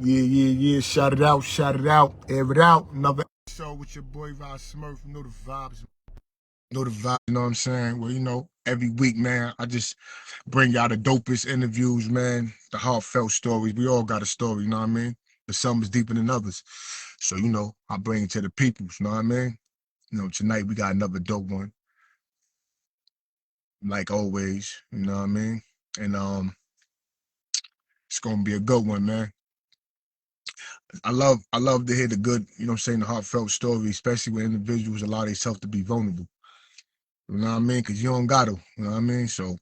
Yeah. Shout it out, air it out. Another episode with your boy Rod Smurf. You know the vibes. You know what I'm saying? Well, every week, man, I just bring y'all the dopest interviews, man. The heartfelt stories. We all got a story, you know what I mean? But some is deeper than others. So, I bring it to the people, you know what I mean? Tonight we got another dope one, like always, you know what I mean? And it's gonna be a good one, man. I love to hear the good, the heartfelt story, especially when individuals allow themselves to be vulnerable. You know what I mean? Because you don't got to, you know what I mean? So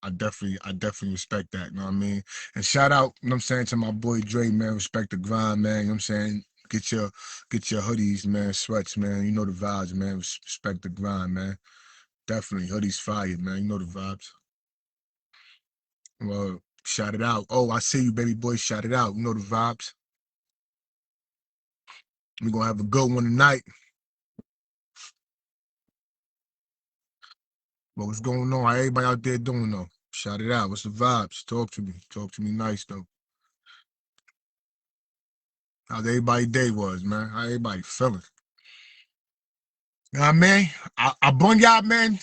I definitely respect that, you know what I mean? And shout out, to my boy Dre, man, respect the grind, man, you know what I'm saying? Get your hoodies, man, sweats, man. You know the vibes, man. Respect the grind, man. Definitely. Hoodies fire, man. You know the vibes. Well, shout it out. Oh, I see you, baby boy. Shout it out. You know the vibes. We're gonna have a good one tonight. What's going on? How everybody out there doing though? Shout it out. What's the vibes? Talk to me. Talk to me nice though. How everybody day was, man. How everybody feeling? You know what I mean? I bring y'all, man.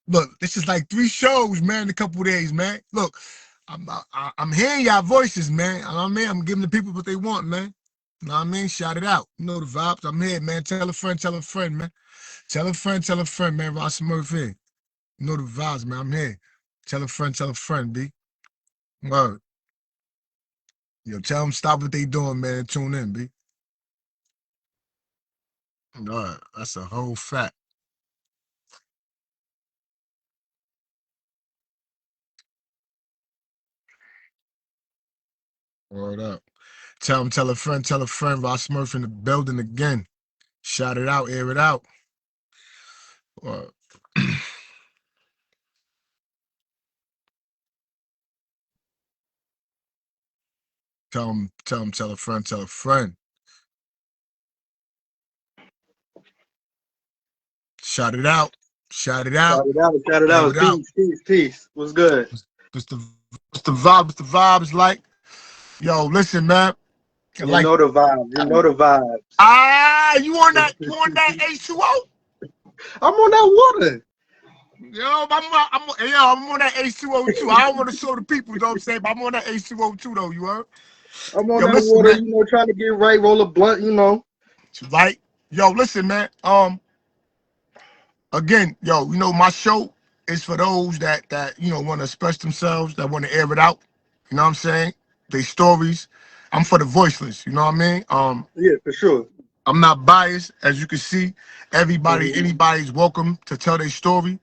Look, this is like 3 shows, man, in a couple of days, man. Look, I'm hearing y'all voices, man. You know what I mean? I'm giving the people what they want, man. You know what I mean? Shout it out. You know the vibes. I'm here, man. Tell a friend, man. Tell a friend, man. Ross Smurf here. You know the vibes, man. I'm here. Tell a friend, B. Word. Tell them stop what they doing, man, and tune in, B. That's a whole fact. Word up. Tell a friend, Ross Smurf in the building again. Shout it out, air it out. Word. Tell a friend, tell a friend. Shout it out. Shout it Shout out. it out, shout it Air out. it out. Peace. What's good? What's the what's the vibes like? Yo, listen, man. You Like know the vibes. You know the vibes. you on that H2O? I'm on that water. I'm on that H2O too. I don't want to show the people, you know what I'm saying? But I'm on that H2O too, though, you heard? I'm on Yo, that listen, water, man. trying to get right, roll a blunt. Right? Yo, listen, man. Again, my show is for those that want to express themselves, that want to air it out. You know what I'm saying? They stories. I'm for the voiceless. You know what I mean? Yeah, for sure. I'm not biased, as you can see. Hmm. Anybody's welcome to tell their story,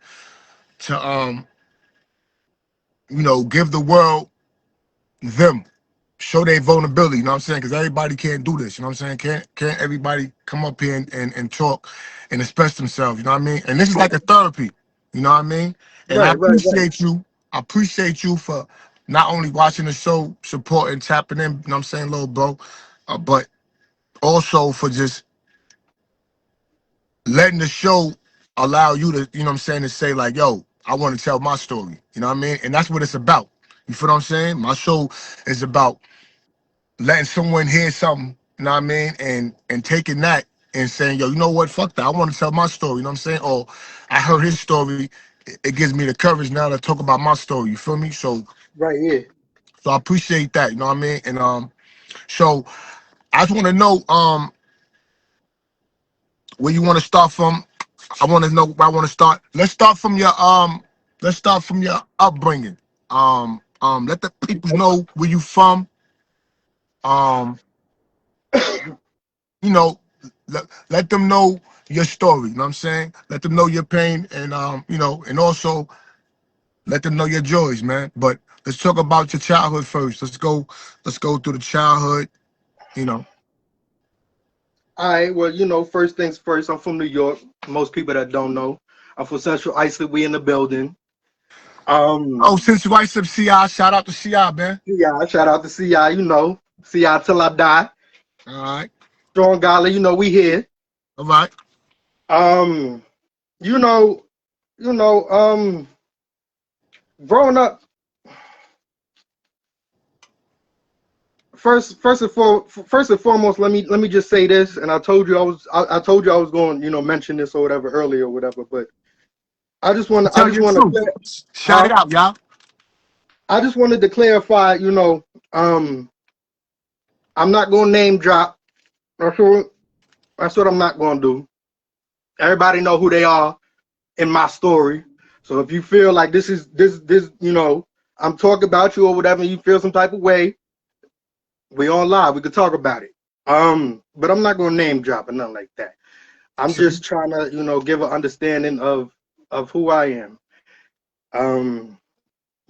to give the world them, show their vulnerability. You know what I'm saying? Because everybody can't do this. You know what I'm saying? Can't everybody come up here and talk and express themselves? You know what I mean? And this is like a therapy. You know what I mean? And Right. I appreciate you for not only watching the show, supporting, tapping in. You know what I'm saying, little bro, but also for just letting the show allow you to, you know what I'm saying, to say like, yo, I want to tell my story. You know what I mean? And that's what it's about. You feel what I'm saying? My show is about letting someone hear something, you know what I mean, and taking that and saying, yo, you know what, fuck that. I want to tell my story, you know what I'm saying? Or I heard his story. It gives me the courage now to talk about my story. You feel me? Right, yeah. So I appreciate that, you know what I mean? And so I just want to know where you want to start from. I want to know where I want to start. Let's start from your upbringing. Let the people know where you from. Um, you know, let them know your story. You know what I'm saying? Let them know your pain and and also let them know your joys, man. But let's talk about your childhood first. Let's go through the childhood, you know. All right, well, first things first, I'm from New York. Most people that don't know. I'm from Central Islip. We in the building. Oh, Um, since you write some CI, shout out to CI, man. CI, shout out to CI, CI till I die. All right. Strong Gala, we here. All right. Um, you know, growing up, first and foremost, let me just say this, and I told you I was going, mention this or whatever earlier or whatever, but I Tell just your want to truth. clear, Shout it huh? out, y'all. I just wanted to clarify, um, I'm not going to name drop. That's what, that's what I'm not going to do. Everybody know who they are in my story. So if you feel like this, I'm talking about you or whatever, and you feel some type of way, we on live. We could talk about it. But I'm not gonna name drop or nothing like that. I'm Sure. just trying to, give an understanding of who I am. Um,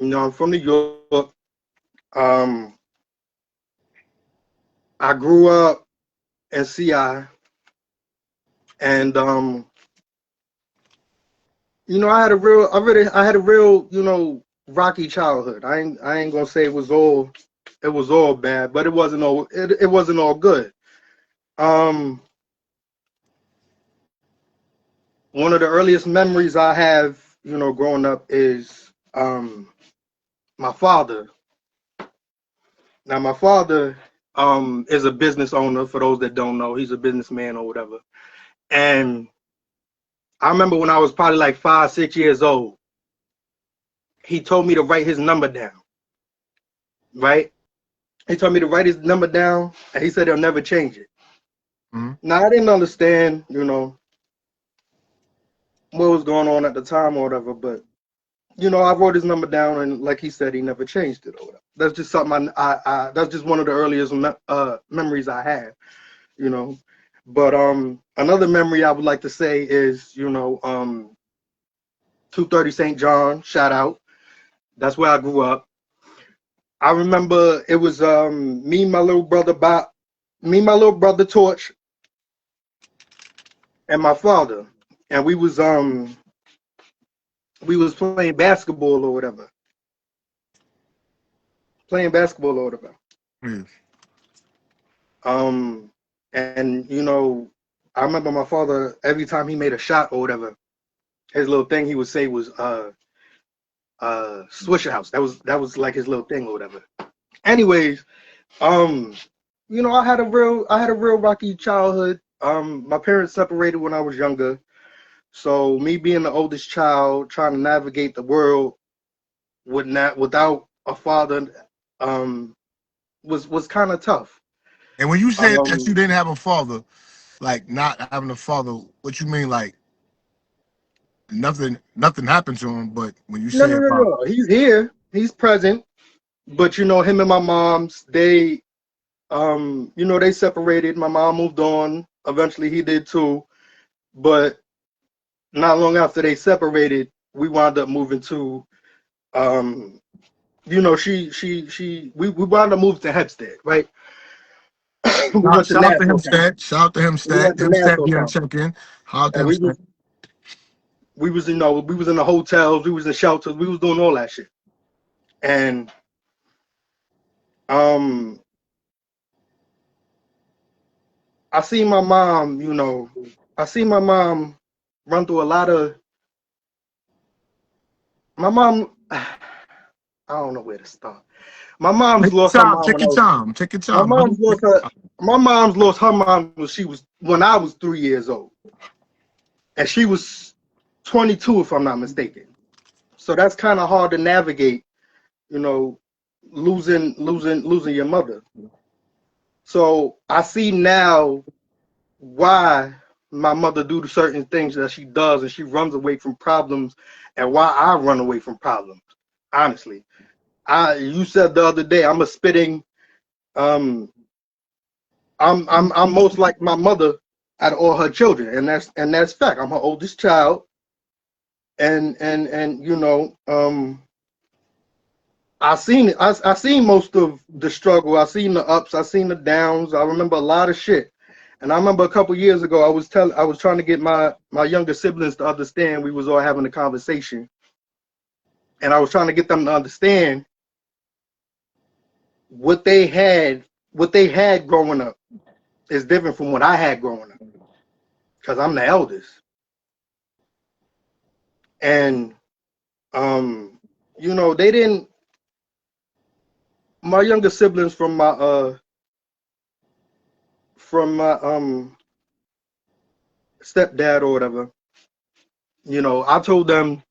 I'm from New York. Um, I grew up in CI, and I had a real, rocky childhood. I ain't gonna say it was all bad, but it wasn't all good. Um, One of the earliest memories I have, growing up is my father. Now, my father is a business owner. For those that don't know, he's a businessman or whatever. And I remember when I was probably like 5, 6 years old, he told me to write his number down. Right? He told me to write his number down, and he said he'll never change it. Mm-hmm. Now, I didn't understand, what was going on at the time or whatever, but I wrote his number down, and like he said, he never changed it or whatever. That's just something that's just one of the earliest memories I have, you know. But another memory I would like to say is, 230 St. John, shout out. That's where I grew up. I remember it was me, my little brother Bob, me, my little brother Torch, and my father, and we was playing basketball or whatever, Yeah. Um, and I remember my father every time he made a shot or whatever, his little thing he would say was Swisher House. That was like his little thing or whatever. Anyways, um, I had a real rocky childhood. My parents separated when I was younger, so me being the oldest child, trying to navigate the world without a father, um, was kind of tough. And when you said that you Um, didn't have a father, like not having a father, what you mean? Like nothing happened to him. But when you no, say no, no, about, no. He's here. He's present. But him and my mom's, they separated. My mom moved on. Eventually he did too. But not long after they separated, we wound up moving to um we wound up moving to Hempstead, right? We went to shout out to Nassau County. Hempstead, shout out to We Hempstead, went to Nassau yeah, County. check in, shout out to And we Hempstead. was we was in the hotels, we was in shelters, we was doing all that shit. And um I see my mom, I see my mom run through a lot of my mom. I don't know where to start. My mom's Take your lost her time, mom take when I your was. time, take your My time, buddy. mom's lost her. My mom's lost her mom when I was 3 years old, and she was 22 if I'm not mistaken. So that's kind of hard to navigate, you know, losing your mother. So I see now why my mother do certain things that she does, and she runs away from problems, and why I run away from problems. Honestly, you said the other day I'm a spitting. Um, I'm most like my mother out of all her children, and that's fact. I'm her oldest child, and I seen most of the struggle. I seen the ups. I seen the downs. I remember a lot of shit. And I remember a couple years ago, I was trying to get my younger siblings to understand. We was all having a conversation, and I was trying to get them to understand what they had, growing up is different from what I had growing up, because I'm the eldest. And they didn't. my younger siblings from my stepdad or whatever, I told them,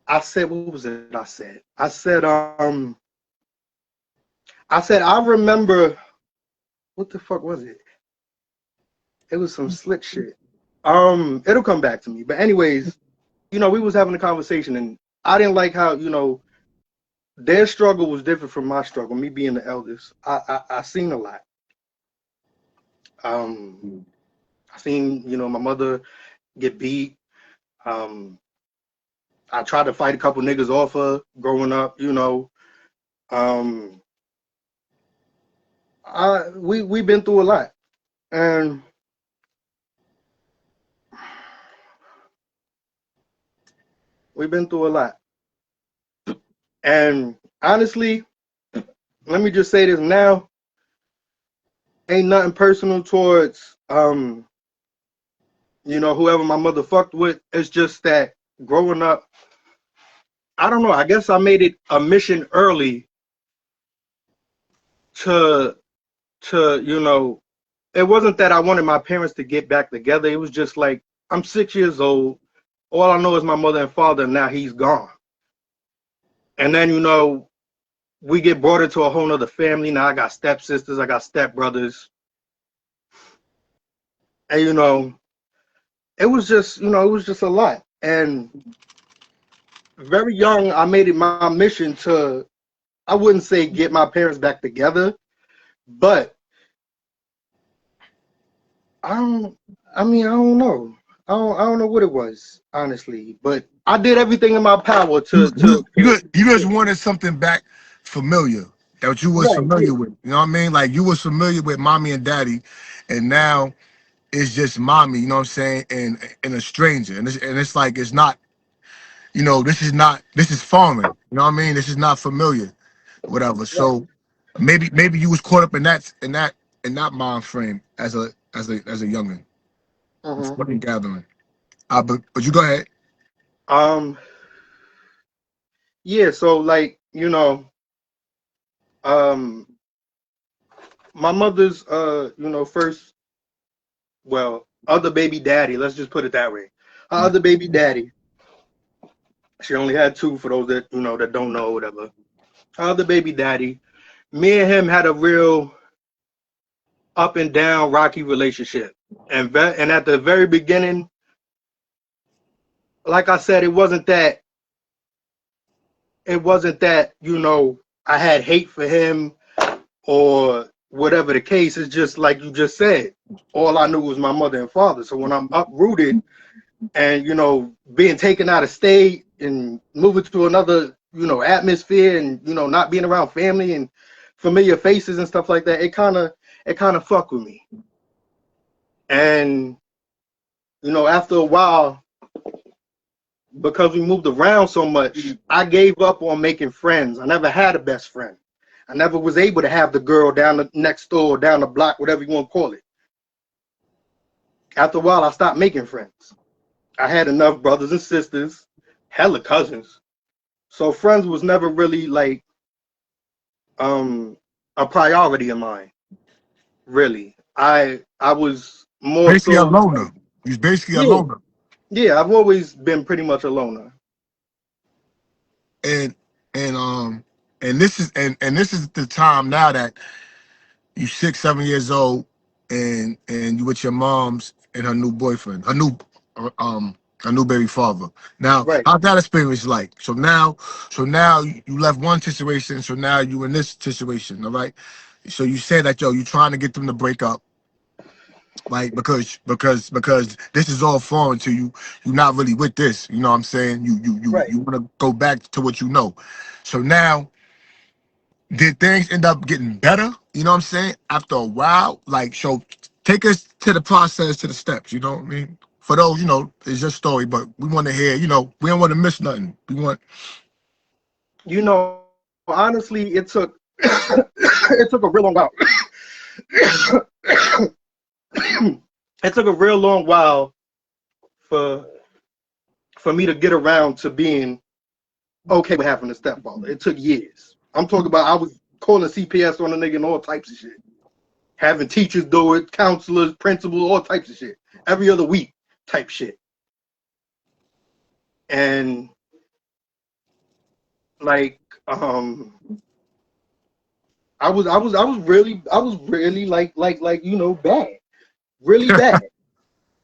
I said, what was it I said? I remember, what the fuck was it? It was some slick shit. It'll come back to me. But anyways, we was having a conversation, and I didn't like how, their struggle was different from my struggle. Me being the eldest, I seen a lot. Um, I seen, my mother get beat. I tried to fight a couple niggas off her growing up. Um, we been through a lot, and we've been through a lot. And honestly, let me just say this now. Ain't nothing personal towards whoever my mother fucked with. It's just that growing up, I don't know, I guess I made it a mission early to it wasn't that I wanted my parents to get back together. It was just like, I'm 6 years old. All I know is my mother and father, and now he's gone. And then, we get brought into a whole nother family. Now I got stepsisters, I got stepbrothers. And, it was just a lot. And very young, I made it my mission to, I wouldn't say get my parents back together, but I don't know. I don't know what it was, honestly. But I did everything in my power You just wanted something back familiar that you was right, yeah. familiar with. You know what I mean? Like you was familiar with mommy and daddy, and now it's just mommy. You know what I'm saying? And a stranger, and it's like it's not. This is foreign. You know what I mean? This is not familiar, whatever. Right. So maybe you was caught up in that mind frame as a youngin. Uh-huh. Fucking gathering. But you go ahead. Um, yeah, so like, um my mother's first, well, other baby daddy, let's just put it that way. Her other baby daddy, she only had two for those that that don't know, whatever. Her other baby daddy, me and him had a real up and down rocky relationship. And at the very beginning, like I said, it wasn't that I had hate for him or whatever the case. Is just like you just said, all I knew was my mother and father. So when I'm uprooted and being taken out of state and moving to another atmosphere and not being around family and familiar faces and stuff like that, it kind of fuck with me. And after a while, because we moved around so much, I gave up on making friends. I never had a best friend. I never was able to have the girl down the next door, down the block, whatever you want to call it. After a while, I stopped making friends. I had enough brothers and sisters, hella cousins. So friends was never really like a priority of mine. Really, I was more Basically a so. loner. He's basically a Yeah, loner. yeah. I've always been pretty much a loner. And and this is the time now that you 6, 7 years old, and you with your mom's and her new boyfriend, her new baby father. Now, Right. how's that experience like? So now you left one situation, so now you in this situation, all right? So you said that you trying to get them to break up, like because this is all foreign to you. You're not really with this. You know what I'm saying? Right. You want to go back to what you know. So now, did things end up getting better? You know what I'm saying? After a while, like, so take us to the process, to the steps. You know what I mean? For those, it's your story, but we want to hear. We don't want to miss nothing. We want. Honestly, it took it took a real long while. It took a real long while for me to get around to being okay with having a stepfather. It took years. I'm talking about I was calling CPS on a nigga and all types of shit. Having teachers do it, counselors, principals, all types of shit. Every other week type shit. And like I was really like you know bad. Really bad.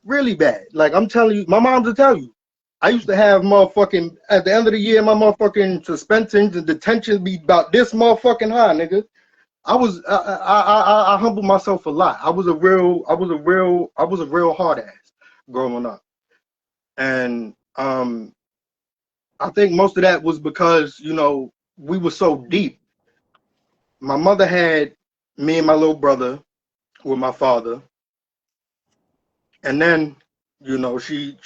Really bad. Like I'm telling you, my mom to tell you. I used to have motherfucking at the end of the year, my motherfucking suspensions and detentions be about this motherfucking high, nigga. I humbled myself a lot. I was a real hard ass growing up. And I think most of that was because, you know, we were so deep. My mother had me and my little brother with my father. And then, you know, she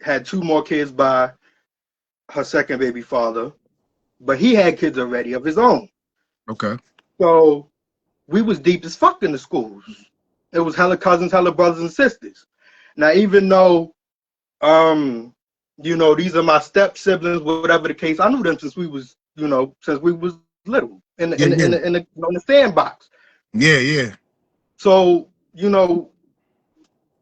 had two more kids by her second baby father, but he had kids already of his own. Okay. So we was deep as fuck in the schools. It was hella cousins, hella brothers and sisters. Now, even though, you know, these are my step siblings, whatever the case, I knew them since we was, you know, since we was little Yeah, yeah. in the sandbox. Yeah, yeah. So, you know,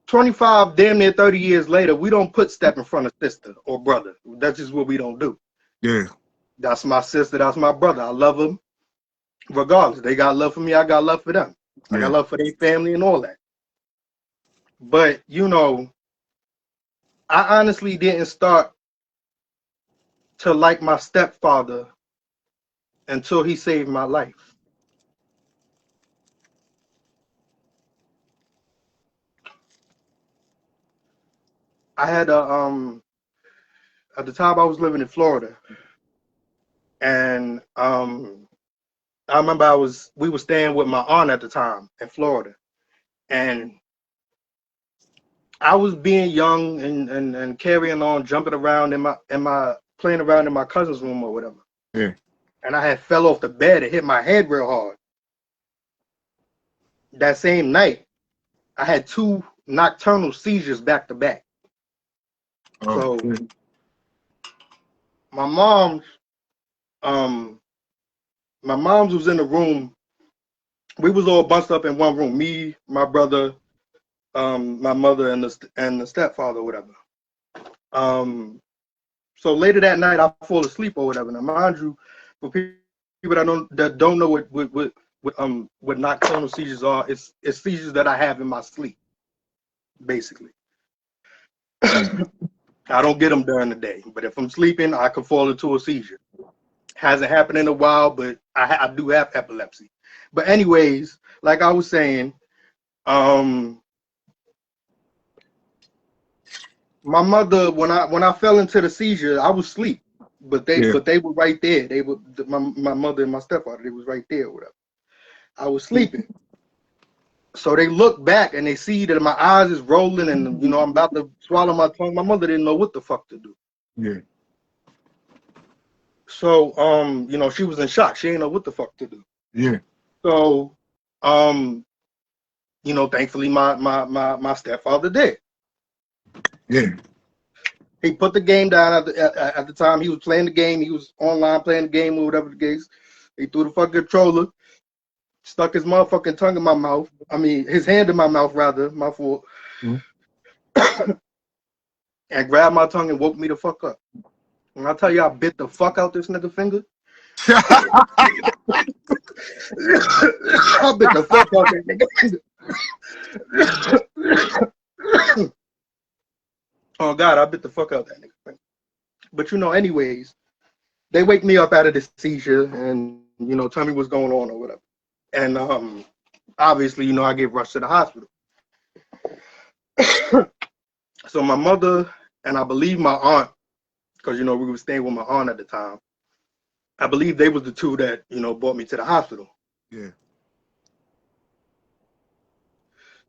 25, damn near 30 years later, we don't put step in front of sister or brother. That's just what we don't do. Yeah. That's my sister, that's my brother. I love them regardless. They got love for me, I got love for them. I got Yeah. love for their family and all that. But, you know, I honestly didn't start to like my stepfather until he saved my life. I had at the time I was living in Florida, and I remember we were staying with my aunt at the time in Florida, and I was being young and carrying on, jumping around in my playing around in my cousin's room or whatever. Yeah. And I had fell off the bed and hit my head real hard. That same night, I had two nocturnal seizures back to back. Oh, So yeah. my mom's um my mom's was in the room. We was all bunched up in one room. Me, my brother, my mother, and the stepfather, or whatever. So later that night, I fall asleep or whatever. Now, mind you, for people that don't know what nocturnal seizures are, it's seizures that I have in my sleep, basically. I don't get them during the day, but if I'm sleeping, I can fall into a seizure. Hasn't happened in a while, but I do have epilepsy. But anyways, like I was saying, my mother when I fell into the seizure, I was asleep, but Yeah. they were right there. They were my mother and my stepfather. They was right there, or whatever. I was sleeping, so they look back and they see that my eyes is rolling, and you know I'm about to swallow my tongue. My mother didn't know what the fuck to do. Yeah. So you know she was in shock. She didn't know what the fuck to do. Yeah. So you know, thankfully my stepfather did. Yeah. He put the game down at the time. He was playing the game. He was online playing the game or whatever the case. He threw the fucking controller, stuck his motherfucking tongue in my mouth. I mean, his hand in my mouth, rather, my fault. Mm-hmm. And grabbed my tongue and woke me the fuck up. When I tell you I bit the fuck out this nigga finger, I bit the fuck out that nigga finger. Oh God, I bit the fuck out that nigga finger. But you know, anyways, they wake me up out of the seizure and you know tell me what's going on or whatever. And obviously, you know, I get rushed to the hospital. So my mother and I believe my aunt, because you know we were staying with my aunt at the time. I believe they was the two that you know brought me to the hospital. Yeah.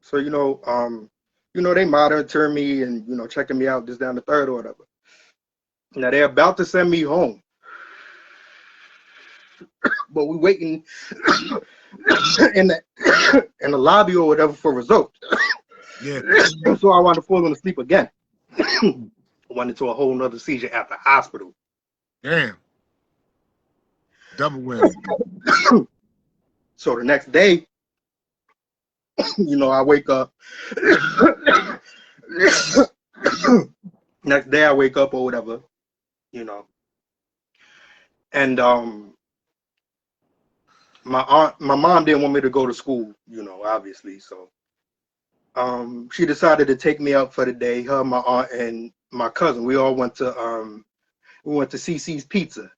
So you know they monitor me and you know checking me out, this down the third or whatever. Now they're about to send me home, but we waiting in the lobby or whatever for results. Yeah. So I wound up falling asleep again. Went into a whole nother seizure at the hospital. Damn. Double whammy. So the next day, I wake up. Next day I wake up or whatever, you know, and my mom didn't want me to go to school, obviously. So she decided to take me out for the day. Her, my aunt, and my cousin. We went to CC's Pizza.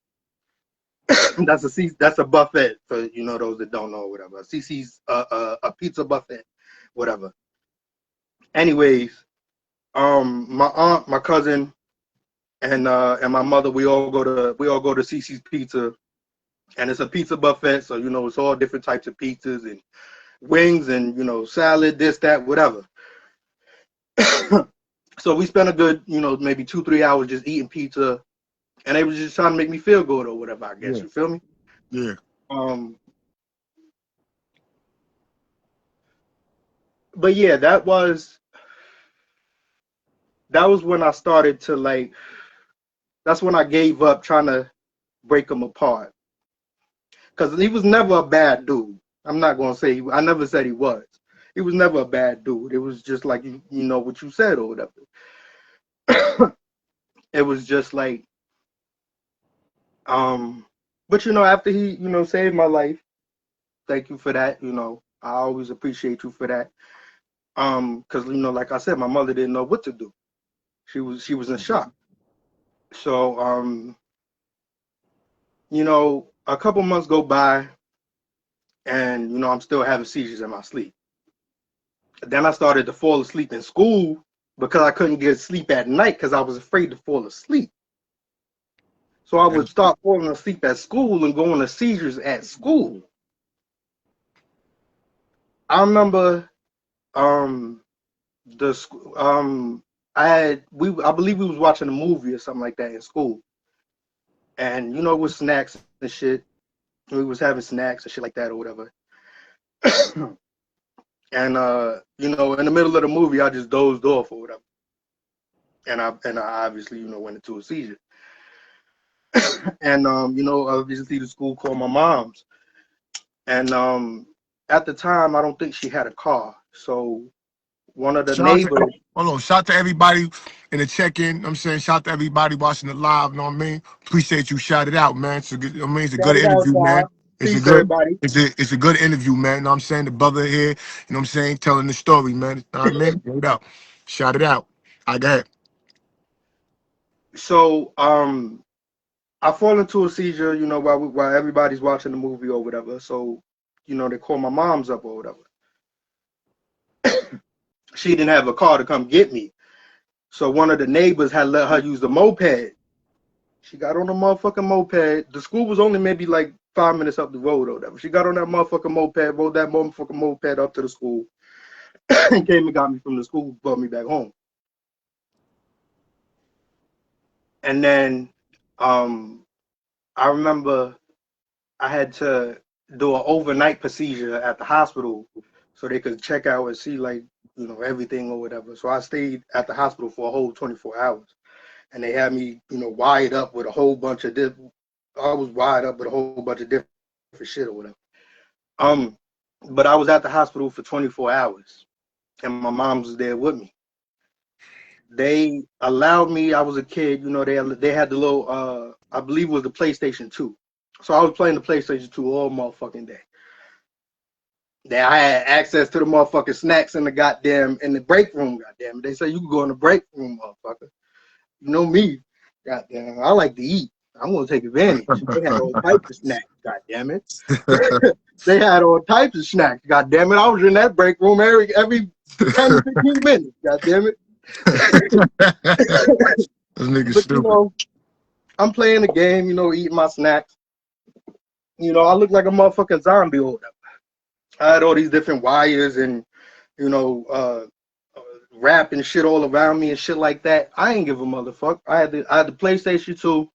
That's a buffet for those that don't know or whatever. CC's a pizza buffet, whatever. Anyways, my aunt, my cousin, and my mother, we all go to CC's Pizza, and it's a pizza buffet. So it's all different types of pizzas and wings and salad, this, that, whatever. So we spent a good maybe 2-3 hours just eating pizza, and they was just trying to make me feel good or whatever. I guess Yeah. you feel me. Yeah. Um, but yeah, that was when I started to like. That's when I gave up trying to break him apart, because he was never a bad dude. I'm not gonna say I never said he was. He was never a bad dude. It was just like you know what you said or whatever. It was just like but after he saved my life, thank you for that. I always appreciate you for that. Because like I said, my mother didn't know what to do. She was in shock. So a couple months go by, and I'm still having seizures in my sleep. Then I started to fall asleep in school because I couldn't get sleep at night because I was afraid to fall asleep. So I would start falling asleep at school and going to seizures at school. I remember the I believe we was watching a movie or something like that in school, and with snacks and shit, we was having snacks and shit like that or whatever. And in the middle of the movie, I just dozed off or whatever, and I obviously went into a seizure. And obviously the school called my mom's, and at the time I don't think she had a car, so one of the Shout out to neighbors. hold on. Shout out to everybody in the check-in. I'm saying shout out to everybody watching it live. You know what I mean? Appreciate you. Shout it out, man. It's a good Shout it out, interview, man. y'all. It's a Peace, good everybody. it's a good interview, man. You know what I'm saying? The brother here, you know what I'm saying, telling the story, man. You know what I mean? Shout it out. Shout it out. I got it. So I fall into a seizure, while everybody's watching the movie or whatever. So they call my mom's up or whatever. She didn't have a car to come get me, so one of the neighbors had let her use the moped. She got on the motherfucking moped. The school was only maybe like 5 minutes up the road or whatever. She got on that motherfucking moped, rode that motherfucking moped up to the school, and came and got me from the school, brought me back home. And then I remember I had to do an overnight procedure at the hospital so they could check out and see like everything or whatever. So I stayed at the hospital for a whole 24 hours, and they had me wired up with a whole bunch of different. I was wired up with a whole bunch of different shit or whatever. Um, but I was at the hospital for 24 hours, and my mom was there with me. They allowed me. I was a kid, they had the little I believe it was the PlayStation 2. So I was playing the PlayStation 2 all motherfucking day. That I had access to the motherfucking snacks in the break room, goddamn it. They say you can go in the break room, motherfucker. You know me, goddamn. I like to eat. I'm gonna take advantage. They had all types of snacks, goddamn it. They had all types of snacks, goddamn it. I was in that break room every 10 to 15 minutes, goddamn it. This nigga But stupid. I'm playing the game, eating my snacks. I look like a motherfucking zombie or whatever. I had all these different wires and you know, uh, rap and shit all around me and shit like that. I ain't give a motherfucker. I had the PlayStation 2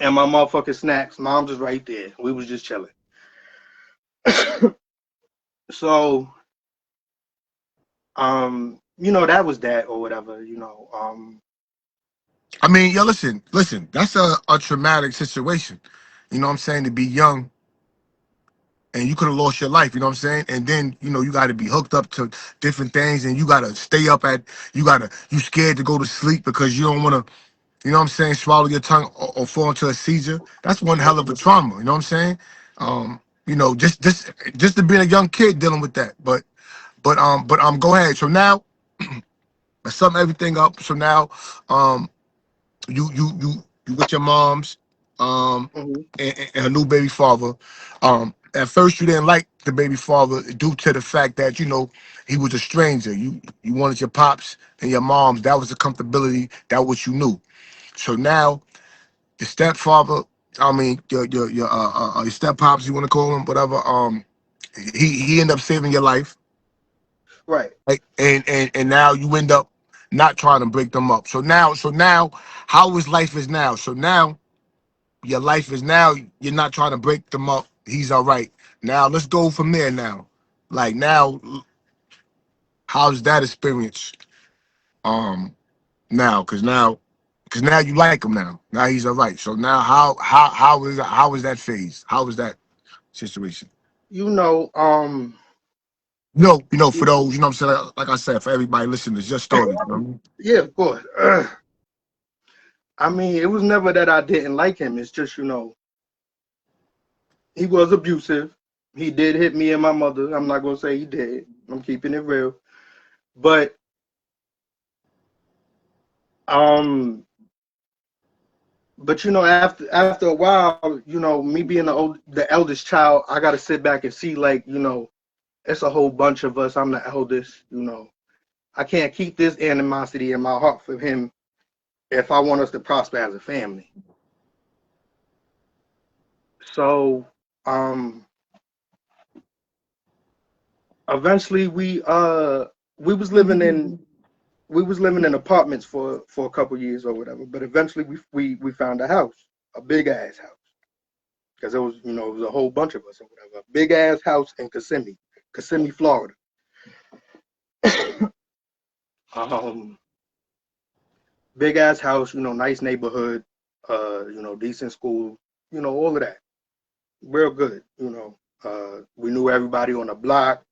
and my motherfucking snacks. Mom's was right there. We was just chilling. So that was that or whatever. I mean, yo, listen. That's a traumatic situation. you know what I'm saying, to be young, and you could have lost your life, you know what I'm saying? And then, you got to be hooked up to different things, and you got to stay up you scared to go to sleep because you don't want to, you know what I'm saying, swallow your tongue or fall into a seizure. That's one hell of a trauma, you know what I'm saying? Just to be a young kid dealing with that. But go ahead. So now, I sum everything up. So now, um, you with your mom's Hmm. and her new baby father. At first you didn't like the baby father due to the fact that he was a stranger. You wanted your pops and your moms. That was the comfortability. That what you knew. So now your stepfather, I mean your step pops, you want to call him whatever. He ended up saving your life, Right. right? And now you end up not trying to break them up. So now, how is life is now? So now your life is now you're not trying to break them up. He's all right. Now let's go from there now. Like now, how's that experience? Um now, cause now you like him now. Now he's all right. So now how is that phase? How is that situation? You know, For those, what I'm saying, like I said, for everybody listening, it's just stories. You know what I mean? yeah, of course. I mean, it was never that I didn't like him. It's just, he was abusive. He did hit me and my mother. I'm not gonna say he did. I'm keeping it real. But um, after a while, me being the eldest child, I gotta sit back and see, like, it's a whole bunch of us. I'm the eldest. I can't keep this animosity in my heart for him if I want us to prosper as a family. So um eventually we was living in we was living in apartments for a couple years or whatever, but eventually we found a house, a big ass house, because it was a whole bunch of us or whatever. A big ass house in Kissimmee, Florida. um Big ass house, nice neighborhood, decent school, all of that. Real good, we knew everybody on the block,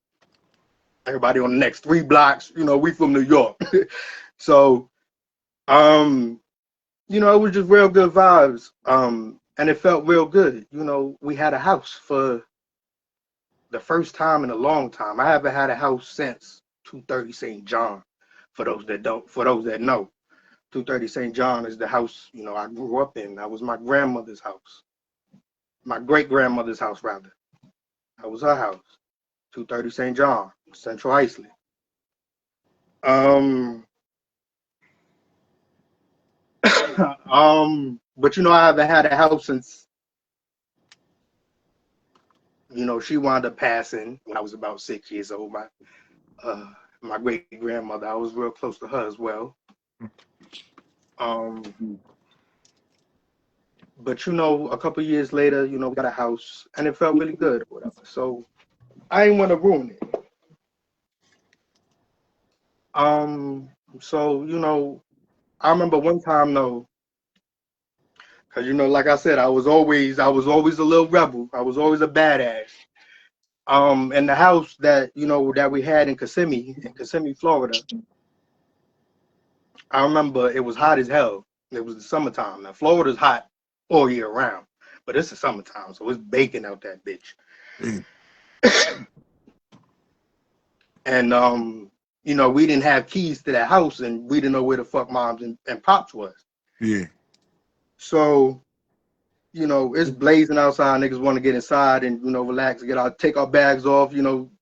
everybody on the next 3 blocks. We from New York. So um it was just real good vibes. And it felt real good. We had a house for the first time in a long time. I haven't had a house since 230 St. John. For those that know, 230 St. John is the house, I grew up in. That was my grandmother's house. My great grandmother's house, rather. That was her house. 230 St. John, Central Isley. Um, but I haven't had a house since she wound up passing when I was about 6 years old. Uh, my great grandmother, I was real close to her as well. Um, but a couple years later, we got a house and it felt really good or whatever. So I didn't want to ruin it. So I remember one time though, because like I said, I was always a little rebel. I was always a badass. And the house that we had in Kissimmee, Florida, I remember it was hot as hell. It was the summertime. Now Florida's hot all year round, but it's the summertime, so it's baking out that bitch. Yeah, And we didn't have keys to that house, and we didn't know where the fuck moms and pops was. yeah, So it's blazing outside. Niggas want to get inside and relax, take our bags off,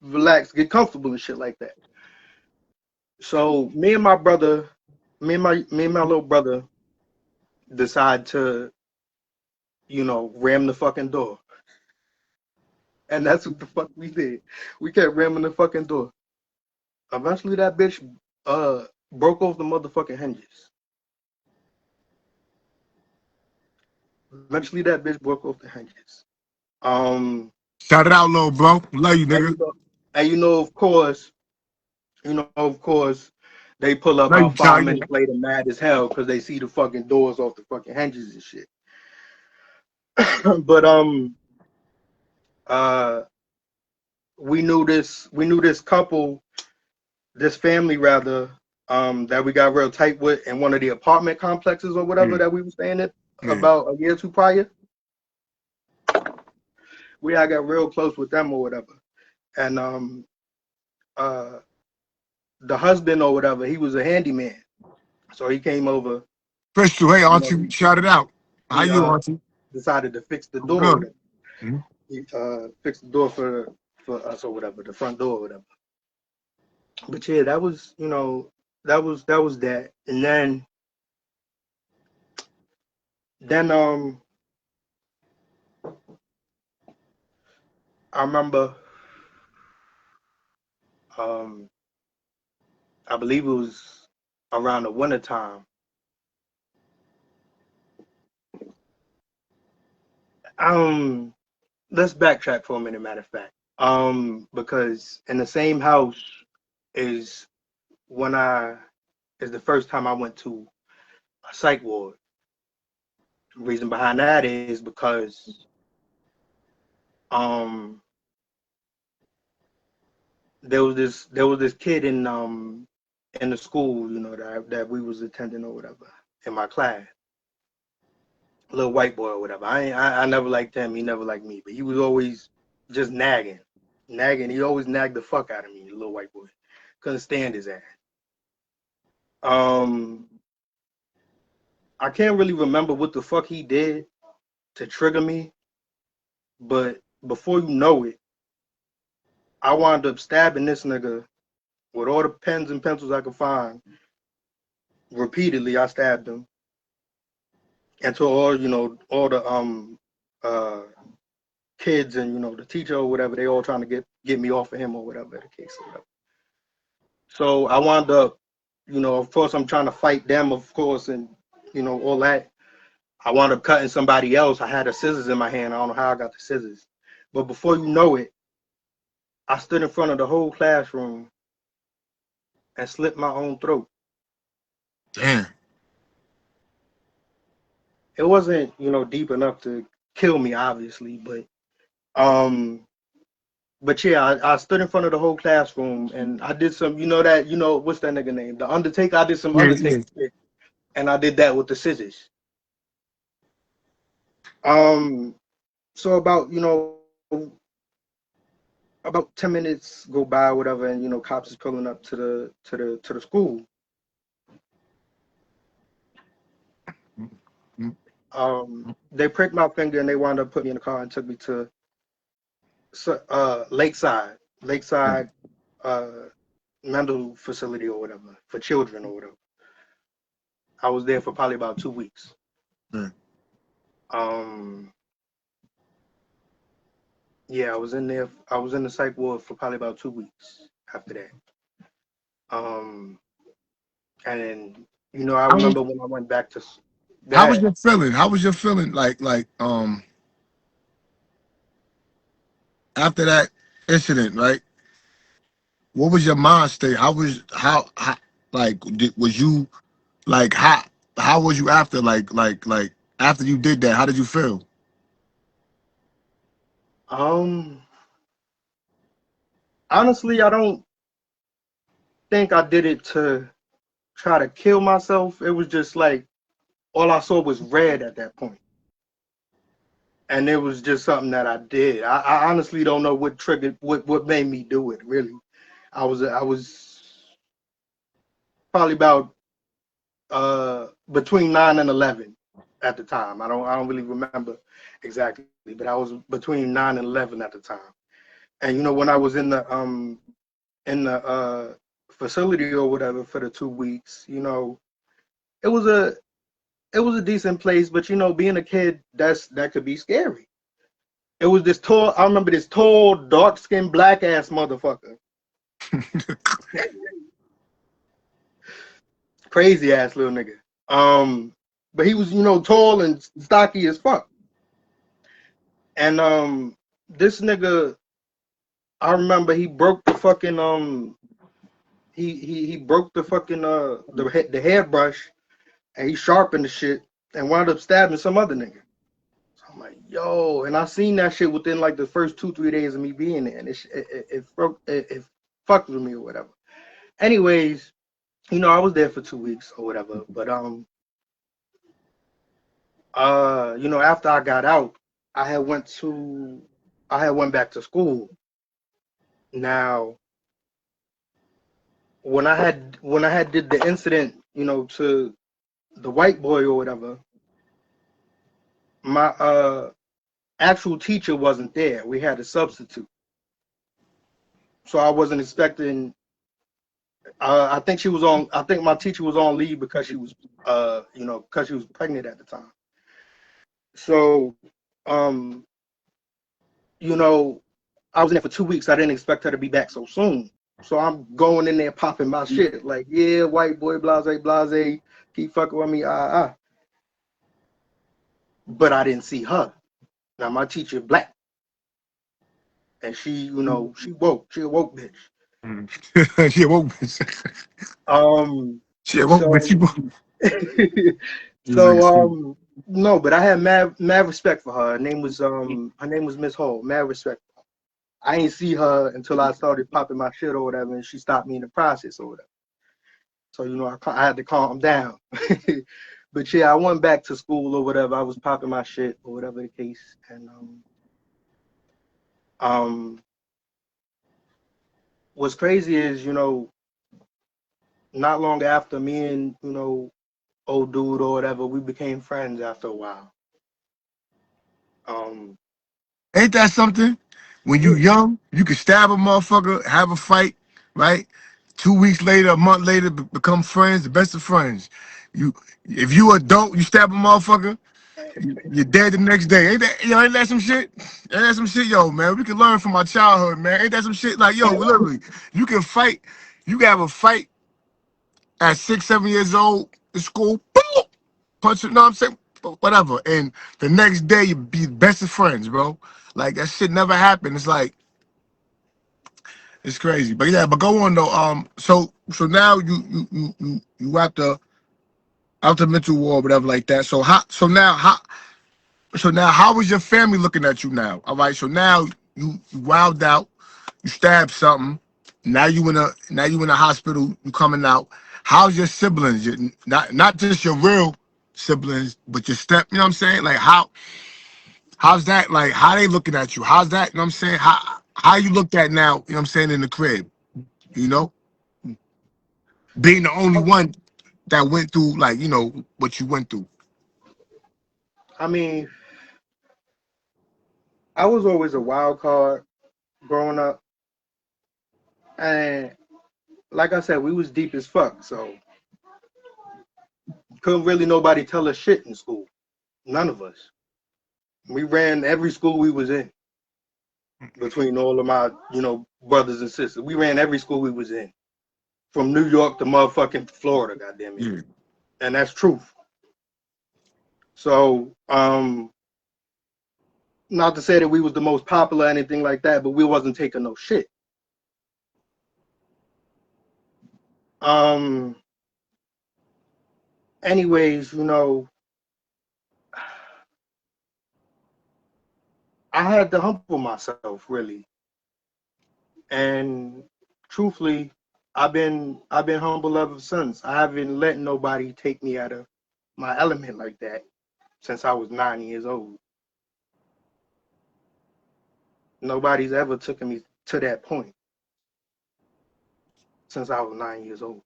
relax, get comfortable and shit like that. So me and my brother, me and my little brother decide to ram the fucking door. And that's what the fuck we did. We kept ramming the fucking door. Eventually that bitch broke off the motherfucking hinges. Eventually that bitch broke off the hinges. Um shout it out, little bro. Love you, and nigga. of course, they pull up Love you, about five Ty. minutes later mad as hell because they see the fucking doors off the fucking hinges and shit. But uh we knew this couple, this family rather, that we got real tight with in one of the apartment complexes or whatever Yeah, that we were staying in yeah. about a year or two prior. We had got real close with them or whatever. And uh the husband or whatever, he was a handyman. So he came over, Crystal, hey, you know, Auntie, shout it out. How he you, Auntie? decided to fix the I'm door or good. whatever. Mhm. He fixed the door for us or whatever, the front door or whatever. But yeah, that was, that was that. And then I remember, um I believe it was around the winter time. Um let's backtrack for a minute, matter of fact. Because in the same house is when I is the first time I went to a psych ward. The reason behind that is because um there was this kid in the school, that we was attending or whatever, in my class, little white boy or whatever. I never liked him. He never liked me, but he was always just nagging. He always nagged the fuck out of me, the little white boy. Couldn't stand his ass. Um, I can't really remember what the fuck he did to trigger me, but before you know it, I wound up stabbing this nigga with all the pens and pencils I could find. Repeatedly, I stabbed him until all the uh kids and the teacher or whatever, they all trying to get me off of him or whatever the case or whatever. So I wound up, of course I'm trying to fight them, of course, and all that. I wound up cutting somebody else. I had the scissors in my hand. I don't know how I got the scissors. But before you know it, I stood in front of the whole classroom and slit my own throat. Damn. It wasn't, deep enough to kill me, obviously, um but yeah, I stood in front of the whole classroom and I did some, what's that nigga name? The Undertaker. I did some Yeah, Undertaker yeah. shit, and I did that with the scissors. Um, so about 10 minutes go by, or whatever, and cops is pulling up to the school. Mhm. They pricked my finger and they wound up putting me in the car and took me to Lakeside, Yeah, Lakeside uh mental facility or whatever for children or whatever. I was there for probably about 2 weeks. yeah. Um, yeah, I was in there. I was in the psych ward for probably about 2 weeks after that. Um, and then I How was remember when I went back to how was that. your feeling? How was your feeling after that incident, right? What was your mind state? How was you like how was you after after you did that? How did you feel? Um, Honestly, I don't think I did it to try to kill myself. It was just like all I saw was red at that point, and it was just something that I did. I honestly don't know what triggered, what made me do it. Really, I was probably about between 9 and 11 at the time. I don't really remember exactly, but I was between 9 and 11 at the time. And when I was in the facility or whatever for the 2 weeks, it was a it was a decent place, but being a kid, that could be scary. It was this tall. I remember this tall, dark skinned, black ass motherfucker, crazy ass little nigga. Um, but he was tall and stocky as fuck. And this nigga, I remember he broke the fucking he broke the fucking the hairbrush, and he sharpened the shit and wound up stabbing some other nigga. I'm like, yo, and I seen that shit within like the first 2 3 days of me being there, and it fucked with me or whatever. Anyways, I was there for 2 weeks or whatever, but after I got out, I had went to I had went back to school. Now, when I had did the incident, to the white boy or whatever, my actual teacher wasn't there. We had a substitute. So I wasn't expecting. I think she was on. I think my teacher was on leave because because she was pregnant at the time. So, um, you know, I was in there for 2 weeks. I didn't expect her to be back so soon. So I'm going in there popping my shit like, yeah, white boy, blase, blase, keep fucking with me, ah. But I didn't see her. Now my teacher black, and she awoke, bitch. She woke. Um, She woke, but so she woke. This so nigga stupid. no, but I had mad respect for her. Her name was Miss Hall. Mad respect. I ain't see her until I started popping my shit or whatever, and she stopped me in the process or whatever. So I had to calm down. But yeah, I went back to school or whatever. I was popping my shit or whatever the case, and um, what's crazy is not long after me and old dude or whatever, we became friends after a while. Um, Ain't that something? When you yeah, young, you can stab a motherfucker, have a fight, right? 2 weeks later, a month later, become friends, the best of friends. You, if you adult, you stab a motherfucker, you're dead the next day. Ain't that some shit? Ain't that some shit, yo, man? We can learn from our childhood, man. Ain't that some shit? Like, yo, literally, you can fight. You can have a fight at 6, 7 years old in school. Boom, punch it. No, I'm saying whatever. And the next day, you be best of friends, bro. Like that shit never happened. It's like it's crazy. But yeah, but go on though. So now you out the mental war, whatever like that. So now how is your family looking at you now? All right. So now you wilded out. You stabbed something. Now you in a hospital. You coming out. How's your siblings? Not just your real siblings, but your step. You know what I'm saying? Like how's that? Like how they looking at you? How's that? You know what I'm saying? How you looked at now? You know what I'm saying in the crib? You know, being the only one that went through like what you went through. I mean, I was always a wild card growing up, and like I said, we was deep as fuck, so couldn't really nobody tell us shit in school. None of us. We ran every school we was in between all of my, brothers and sisters. We ran every school we was in, from New York to motherfucking Florida, goddamn it. Yeah. And that's truth. So, not to say that we was the most popular or anything like that, but we wasn't taking no shit. Um, anyways, I had to humble myself really, and truthfully, I've been humble ever since. I haven't let nobody take me out of my element like that since I was 9 years old. Nobody's ever taken me to that point since I was 9 years old.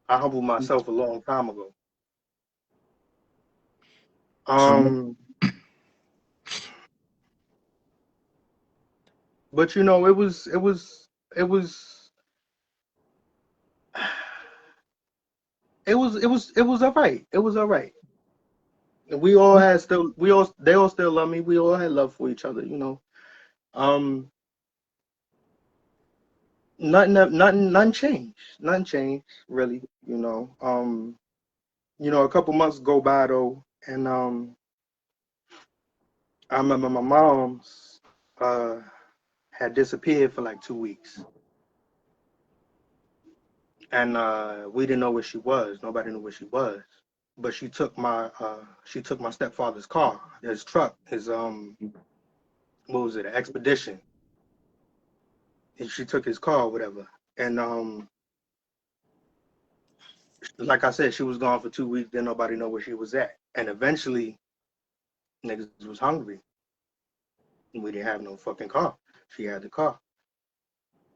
I humbled myself a long time ago. So Um, but it was all right. It was all right. We all had still we all they all still love me. We all had love for each other. Um, nothing changed. Nothing changed really. A couple months go by though, and I remember my mom's had disappeared for like 2 weeks, and we didn't know where she was. Nobody knew where she was. but she took my stepfather's car, his truck, his what was it, an expedition. And she took his car or whatever. And like I said, she was gone for 2 weeks, then nobody know where she was at. And eventually niggas was hungry. We didn't have no fucking car. She had the car.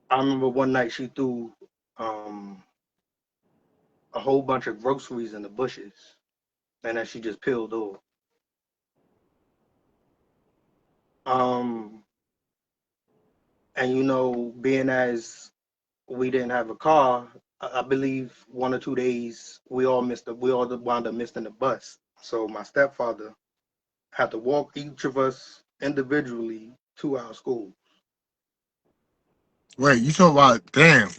I remember one night she threw um a whole bunch of groceries in the bushes, and then she just peeled off. Um, and being as we didn't have a car, I believe 1 or 2 days we all wound up missing the bus. So my stepfather had to walk each of us individually to our school. Wait, you talking about damn?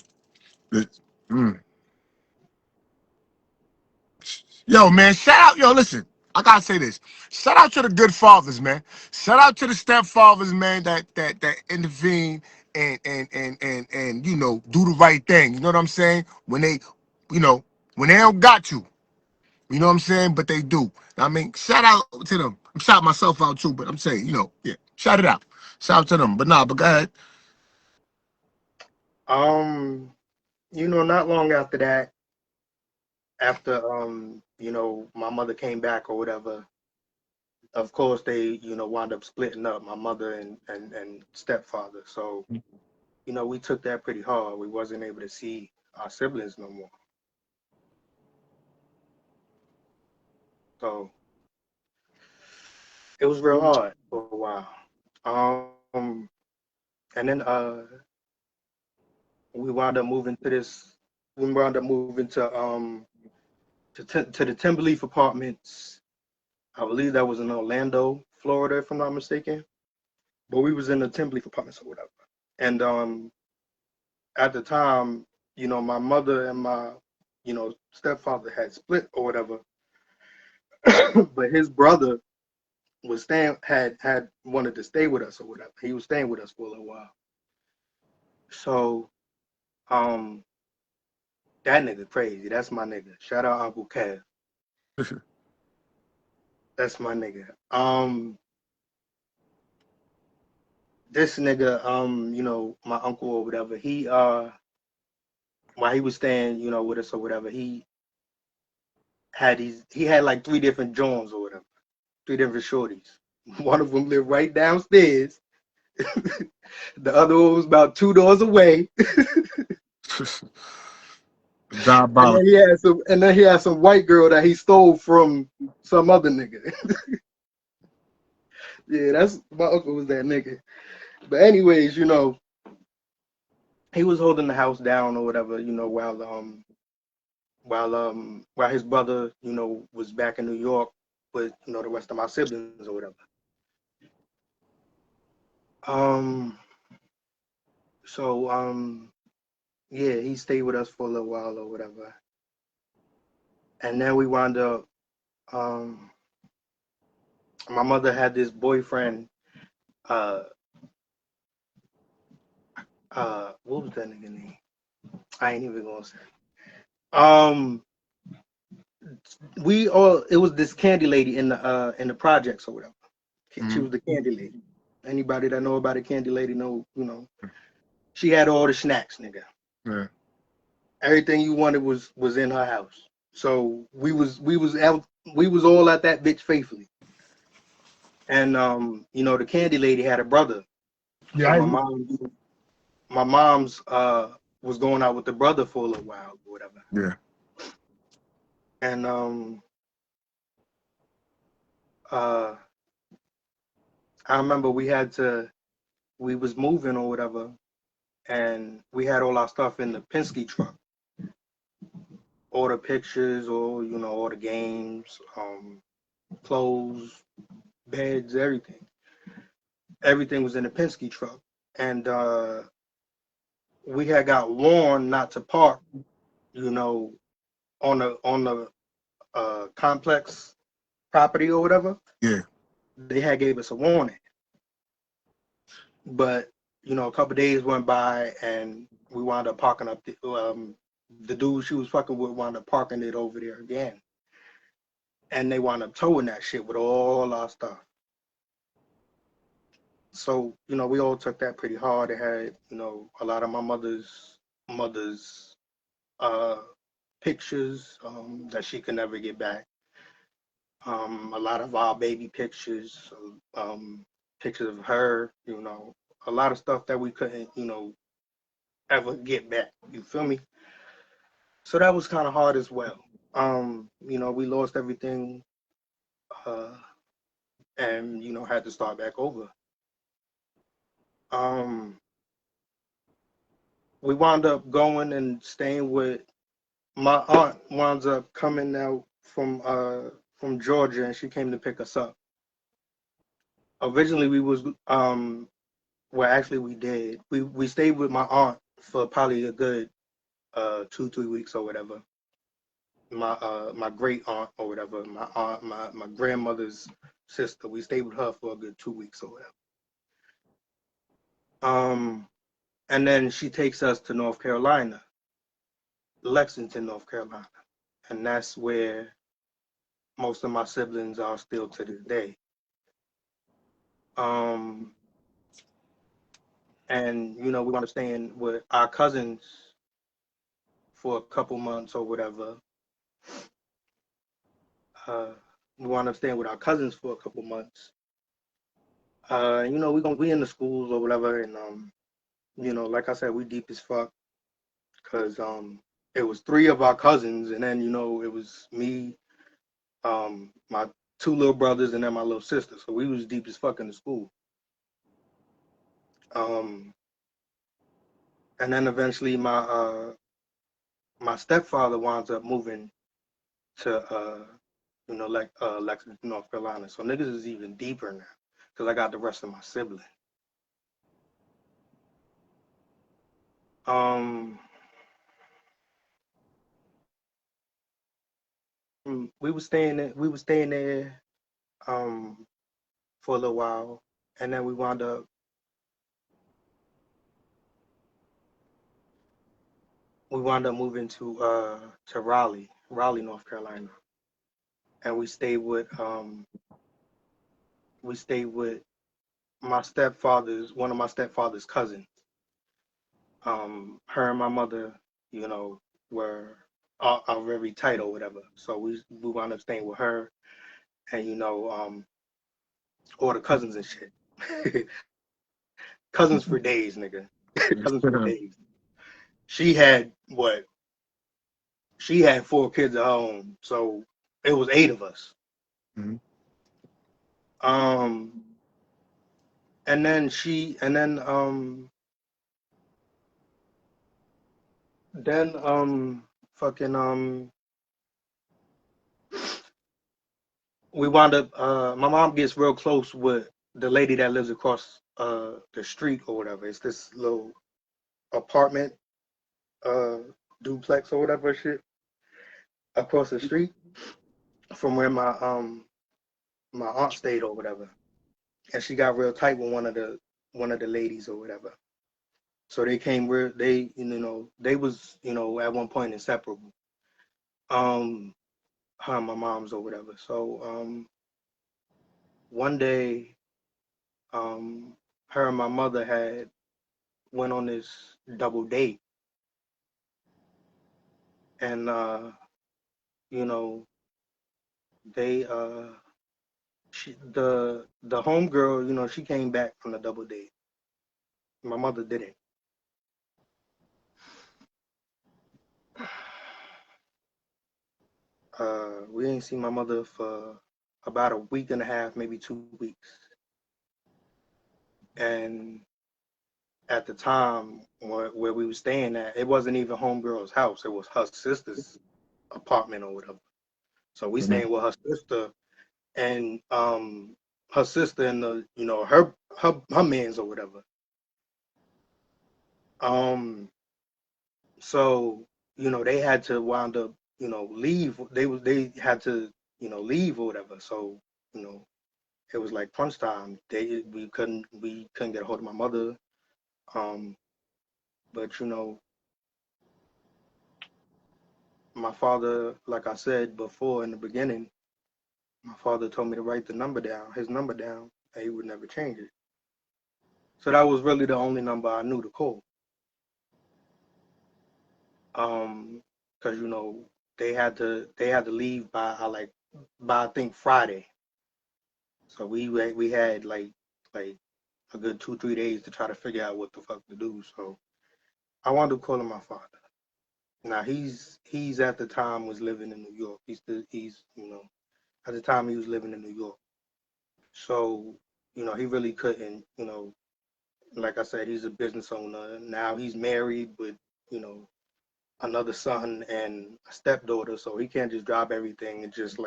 the- mm. Yo, man, shout out. Yo, listen, I gotta say this. Shout out to the good fathers, man. Shout out to the stepfathers, man, that intervene and do the right thing. You know what I'm saying? When they, you know, when they don't got to. You know what I'm saying? But they do. I mean, shout out to them. I'm shouting myself out too, but I'm saying, yeah, shout it out. Shout out to them. But nah, but go ahead. Um, not long after that, after my mother came back or whatever, of course they, wound up splitting up, my mother and stepfather. So, we took that pretty hard. We wasn't able to see our siblings no more. So it was real hard for a while. Um, and then we wound up moving to this. We wound up moving to the Timberleaf Apartments. I believe that was in Orlando, Florida, if I'm not mistaken. But we was in the Timberleaf Apartments or whatever. And at the time, my mother and my, stepfather had split or whatever. But his brother was staying had wanted to stay with us or whatever. He was staying with us for a little while. So um that nigga crazy. That's my nigga. Shout out Uncle Kev. That's my nigga. This nigga, my uncle or whatever, he while he was staying, with us or whatever, he had like three different Johns or whatever, three different shorties. One of them lived right downstairs. The other one was about two doors away. And Diabolical. then he had some white girl that he stole from some other nigga. Yeah, that's my uncle was that nigga. But anyways, he was holding the house down or whatever, while his brother, was back in New York with, the rest of my siblings or whatever. Um so yeah, he stayed with us for a little while or whatever. And then we wound up my mother had this boyfriend, uh what was that nigga name? I ain't even gonna say. Um it was this candy lady in the projects or whatever. She Mhm. was the candy lady. Anybody that know about a candy lady know, she had all the snacks, nigga. Yeah. Everything you wanted was in her house. So we was all at that bitch faithfully. And the candy lady had a brother. Yeah. So my mom's was going out with the brother for a little while or whatever. Yeah. And uh I remember we was moving or whatever, and we had all our stuff in the Penske truck. All the pictures, or all the games, clothes, beds, everything. Everything was in the Penske truck. And we had got warned not to park, you know, on the complex property or whatever. Yeah. They had gave us a warning. But, a couple of days went by and we wound up parking up the dude she was fucking with wound up parking it over there again. and they wound up towing that shit with all our stuff. So, we all took that pretty hard. It had, a lot of my mother's uh pictures that she could never get back. A lot of our baby pictures, pictures of her, a lot of stuff that we couldn't, ever get back. You feel me? So that was kind of hard as well. We lost everything, uh, and had to start back over. Um, we wound up going and staying with my aunt. Winds up coming out from Georgia, and she came to pick us up. Originally, we was well, actually, we did. We stayed with my aunt for probably a good 2-3 weeks or whatever. My great aunt or whatever, my grandmother's sister. We stayed with her for a good 2 weeks or whatever. Um, and then she takes us to North Carolina, Lexington, North Carolina, and that's where most of my siblings are still to this day. Um, and we wound up staying with our cousins for a couple months or whatever. Uh, we wound up staying with our cousins for a couple months. We in the schools or whatever, and like I said, we deep as fuck, because it was three of our cousins, and then it was me, my two little brothers, and then my little sister. So we was deep as fuck in the school. Um, and then eventually my stepfather winds up moving to like Lexington, North Carolina. So niggas is even deeper now, because I got the rest of my siblings. Um, we was staying there um for a little while, and then we wound up moving to Raleigh, North Carolina, and we stayed with one of my stepfather's cousins. Her and my mother, you know, were are very tight or whatever. So we wound up staying with her, and all the cousins and shit. Cousins for days, nigga. Cousins for days. She had what? She had 4 kids at home, so it was 8 of us. Mhm. Um, and then fucking we wound up. My mom gets real close with the lady that lives across the street or whatever. It's this little apartment, uh duplex or whatever shit across the street from where my aunt stayed or whatever. And she got real tight with one of the ladies or whatever. So they came where they was at one point inseparable. Um, her and my mom's or whatever. So one day, um, her and my mother had went on this double date, and you know they the homegirl, she came back from the double date. My mother didn't. We ain't seen my mother for about a week and a half, maybe 2 weeks. And at the time where we were staying at, it wasn't even homegirl's house. It was her sister's apartment or whatever. So we Mhm. staying with her sister, and her sister and her man's or whatever. Um, so they had to wind up leave. They had to leave or whatever. So you know it was like crunch time. We couldn't get a hold of my mother. Um, but my father, like I said before in the beginning, My father told me to write the number down, his number down, and he would never change it. So that was really the only number I knew to call. Because they had to leave by I think Friday. So we had like a good 2 3 days to try to figure out what the fuck to do. So I wound up calling my father. Now he's at the time was living in New York. He's at the time he was living in New York. So he really couldn't. Like I said, he's a business owner. Now he's married with you know another son and a stepdaughter. So he can't just drop everything and just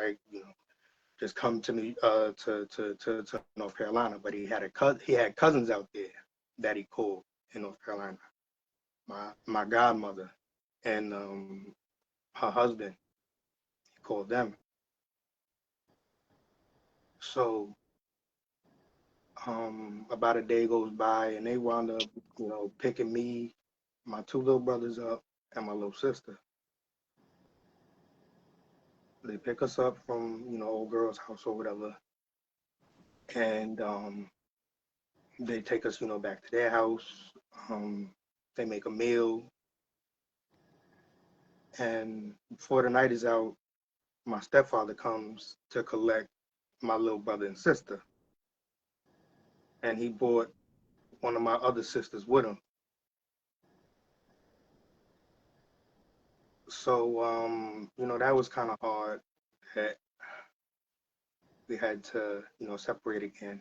come to me to North Carolina. But he had cousins out there that he called in North Carolina. My godmother and her husband. He called them. So about a day goes by and they wound up picking me, my two little brothers up, and my little sister. They pick us up from old girl's house or whatever, and they take us back to their house. They make a meal, and before the night is out, my stepfather comes to collect my little brother and sister, and he brought one of my other sisters with him. So that was kind of hard that we had to separate again.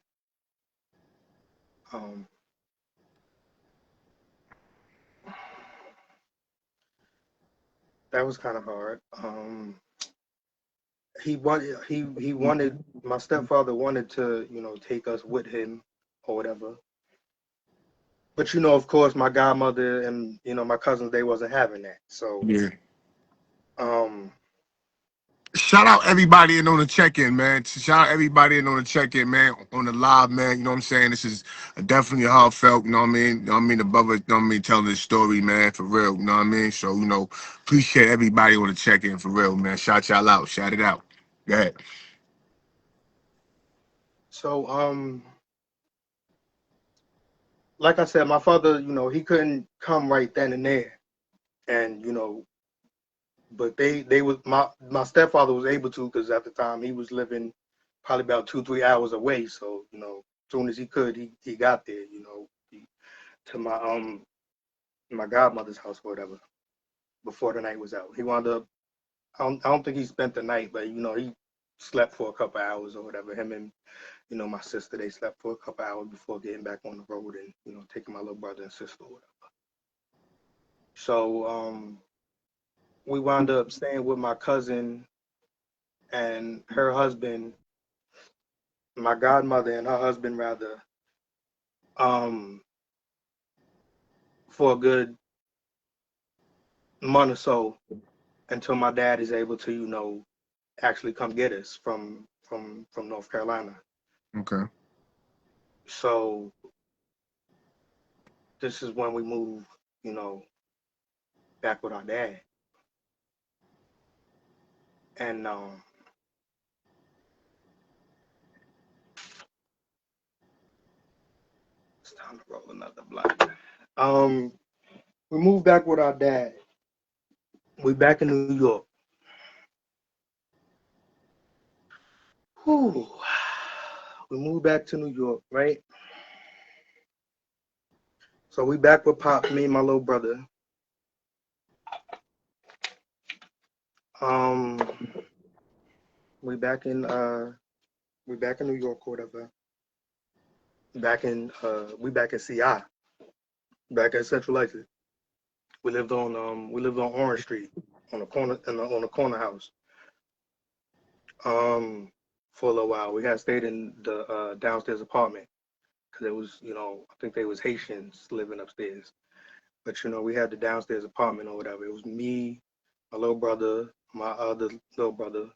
Um, that was kind of hard. He wanted my stepfather wanted to take us with him or whatever. But of course, my godmother and my cousins, they wasn't having that. So Yeah. um, Shout out everybody in on the check-in, man. Shout out everybody in on the check-in, man, on the live, man. You know what I'm saying? This is definitely heartfelt, you know what I mean? You know what I mean? The brother, you know what I mean, telling this story, man, for real, you know what I mean? So, appreciate everybody on the check-in, for real, man. Shout y'all out. Shout it out. Go ahead. so like I said, my father, he couldn't come right then and there, and but they was my stepfather was able to because at the time he was living probably about 2 3 hours away. So as soon as he could, he got there. To my godmother's house or whatever before the night was out. He wound up. I don't think he spent the night, but he slept for a couple hours or whatever. Him and my sister, they slept for a couple hours before getting back on the road and taking my little brother and sister or whatever. So we wound up staying with my cousin and her husband, my godmother and her husband rather, um, for a good month or so until my dad is able to, actually come get us from North Carolina. Okay. So this is when we moved, you know, back with our dad. And it's time to roll another blunt. Um, we moved back with our dad. We back in New York. Whew. We moved back to New York, right? So we back with Pop, me and my little brother. Um, we back in New York or whatever. We back in CI, back at Central Exit. We lived on Orange Street on the corner on the corner house. For a little while. We had stayed in the downstairs apartment because it was, I think they was Haitians living upstairs. But we had the downstairs apartment or whatever. It was me, my little brother, my other little brother,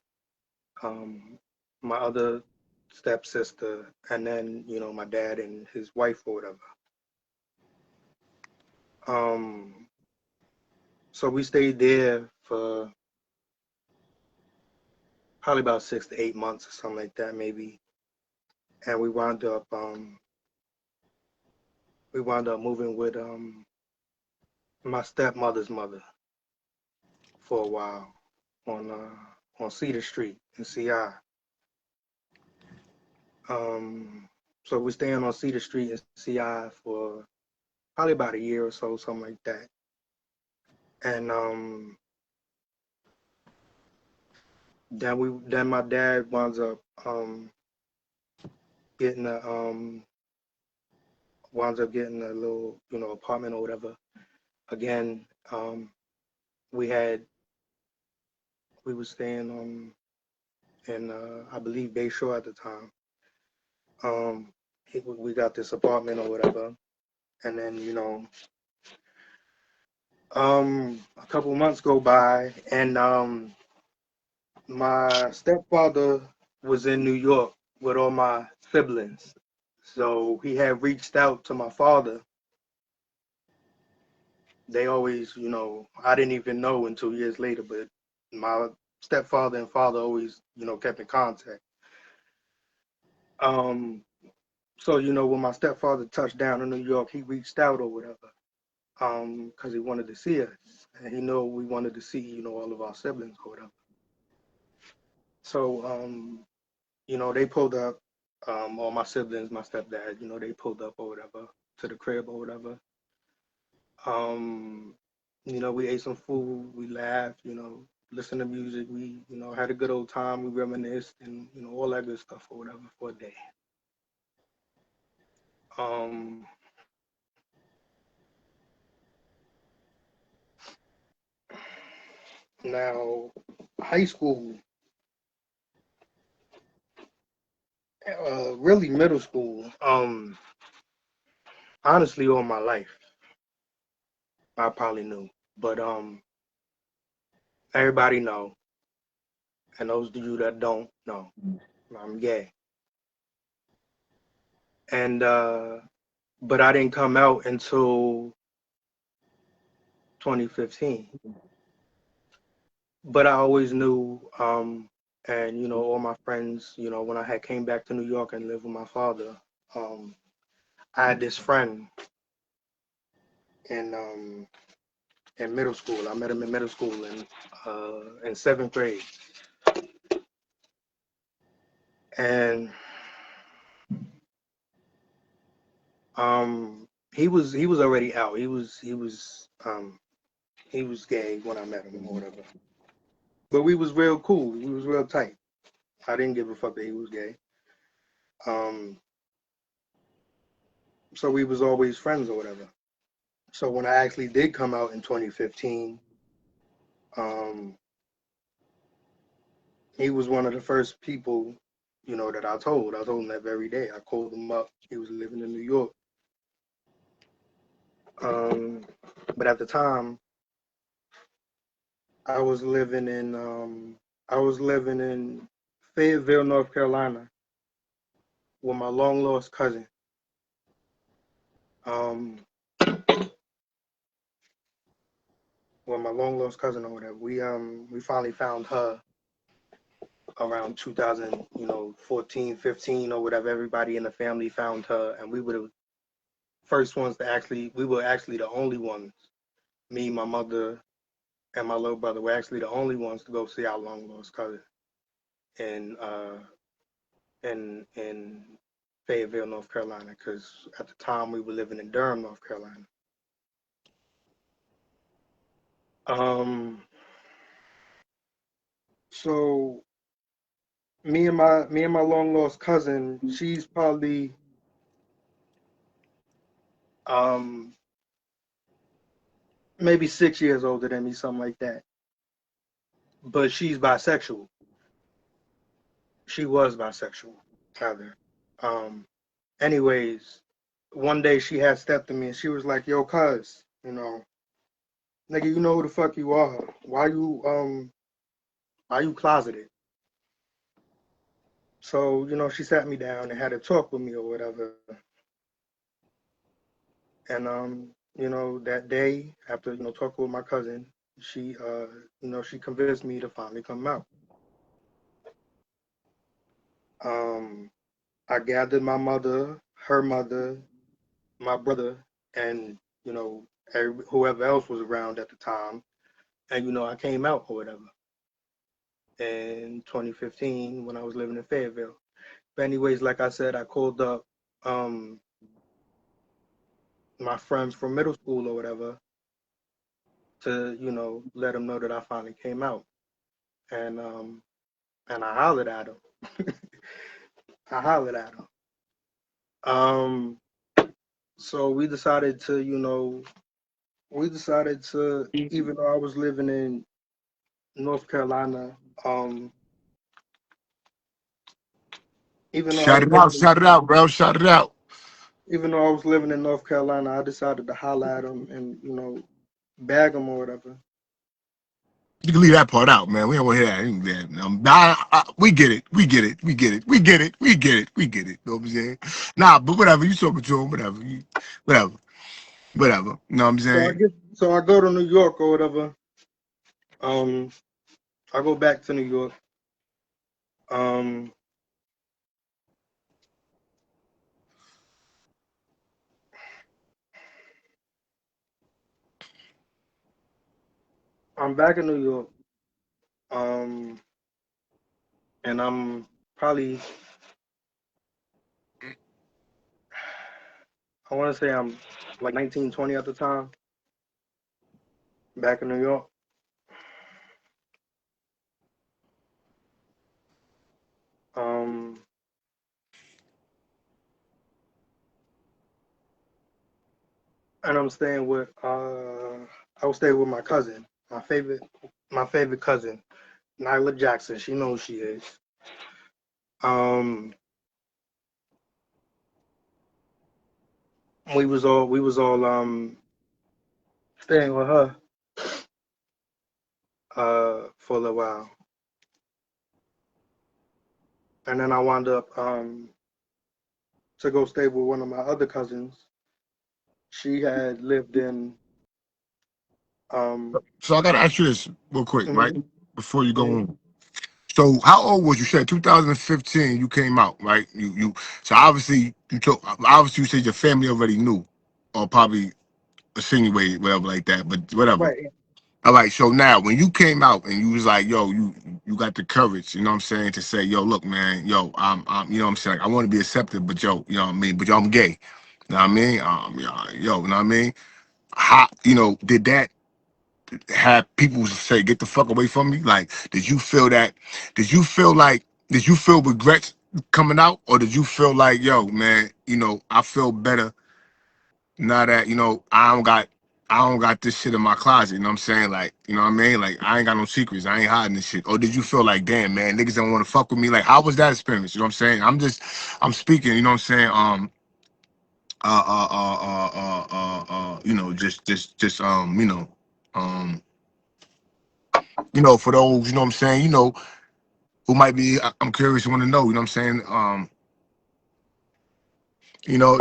um, my other stepsister, and then my dad and his wife or whatever. Um, so we stayed there for probably about 6 to 8 months or something like that, maybe. And we wound up moving with my stepmother's mother for a while on Cedar Street in CI. So we're staying on Cedar Street in CI for probably about a year or so, something like that. And then my dad winds up getting a little, apartment or whatever. Again, we were staying in I believe Bayshore at the time. We got this apartment or whatever, and then a couple months go by, and my stepfather was in New York with all my siblings, so he had reached out to my father. They always, I didn't even know until years later, but my stepfather and father always, kept in contact. So, when my stepfather touched down in New York, he reached out or whatever, because he wanted to see us, and he knew we wanted to see, all of our siblings or whatever. So, they pulled up, all my siblings, my stepdad, they pulled up or whatever to the crib or whatever. We ate some food, we laughed, listened to music, we, had a good old time, we reminisced, and, all that good stuff or whatever for a day. Now, high school, really middle school, honestly, all my life, I probably knew, but everybody know, and those of you that don't know, I'm gay, and but I didn't come out until 2015. But I always knew, and all my friends, when I had came back to New York and lived with my father, I had this friend in middle school. I met him in middle school in seventh grade, and he was already out. He was gay when I met him or whatever. But we was real cool. We was real tight. I didn't give a fuck that he was gay. Um, so we was always friends or whatever. So when I actually did come out in 2015, he was one of the first people, that I told. I told him that very day. I called him up. He was living in New York. But at the time, I was living in Fayetteville, North Carolina, with my long lost cousin. Um, with my long lost cousin or whatever. We finally found her around 2000, 14, 15 or whatever. Everybody in the family found her, and we were the first ones to we were actually the only ones. Me, my mother, and my little brother were actually the only ones to go see our long lost cousin in in Fayetteville, North Carolina, because at the time we were living in Durham, North Carolina. So me and my long lost cousin, she's probably maybe 6 years older than me, something like that. But she's bisexual. She was bisexual, rather. Um, anyways, one day she had stepped to me and she was like, "Yo, cuz, nigga, you know who the fuck you are? Why you closeted?" So, she sat me down and had a talk with me or whatever. And that day after, talking with my cousin, she she convinced me to finally come out. Um, I gathered my mother, her mother, my brother, and whoever else was around at the time, and I came out or whatever in 2015 when I was living in Fayetteville. But anyways, like I said, I called up um my friends from middle school or whatever to let them know that I finally came out, and I hollered at them. I hollered at them. Um, so we decided to, even though I was living in North Carolina, um, even though I was living in Shout it out, bro. Shout it out. even though I was living in North Carolina, I decided to holler at them and bag them or whatever. You can leave that part out, man. We don't want to hear that. We get it. We get it. We get it. We get it. We get it. We get it. You know what I'm saying? Nah, but whatever. You talking to him, whatever. Whatever. Whatever. You know what I'm saying? So I go to New York or whatever. Um, I go back to New York. Um, I'm back in New York. Um, and I'm probably, I want to say I'm like 19, 20 at the time, back in New York. Um, and I was staying with my cousin, my favorite cousin, Nyla Jackson. She knows who she is. Um, we was all staying with her for a little while, and then I wound up to go stay with one of my other cousins. She had lived in um So I gotta ask you this real quick, right? mhm, Before you go mhm, on. So how old was you? Said 2015 you came out, right? You so obviously you said your family already knew or probably insinuated, whatever like that, but whatever. right. All right, so now when you came out and you was like, yo, you got the courage, you know what I'm saying, to say, yo, look, man, yo, I'm you know what I'm saying, like, I want to be accepted, but yo, you know what I mean, but yo, I'm gay. You know what I mean? Yo, you know what I mean? How, did that have people say, get the fuck away from me? Like, did you feel that? Did you feel regrets coming out? Or did you feel like, yo, man, I feel better now that I don't got this shit in my closet, you know what I'm saying? Like, you know what I mean? Like, I ain't got no secrets. I ain't hiding this shit. Or did you feel like, damn, man, niggas don't want to fuck with me? Like, how was that experience? You know what I'm saying? I'm speaking, you know what I'm saying? Um, for those, you know what I'm saying, who might be, I'm curious, want to know, you know what I'm saying? You know,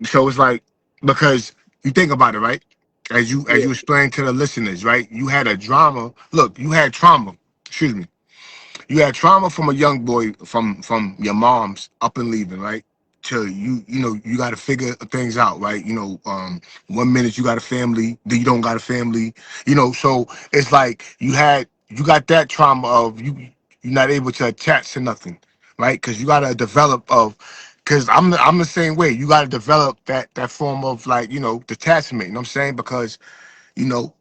so it's like, because you think about it, right? As Yeah, you explain to the listeners, right? You had a drama. Look, you had trauma. Excuse me. You had trauma from a young boy from your mom's up and leaving, right? To you got to figure things out, right? 1 minute you got a family, then you don't got a family, So it's like you got that trauma of you're not able to attach to nothing, right? Because you got to develop of, because I'm the same way. You got to develop that form of, like, detachment. You know what I'm saying? Because you know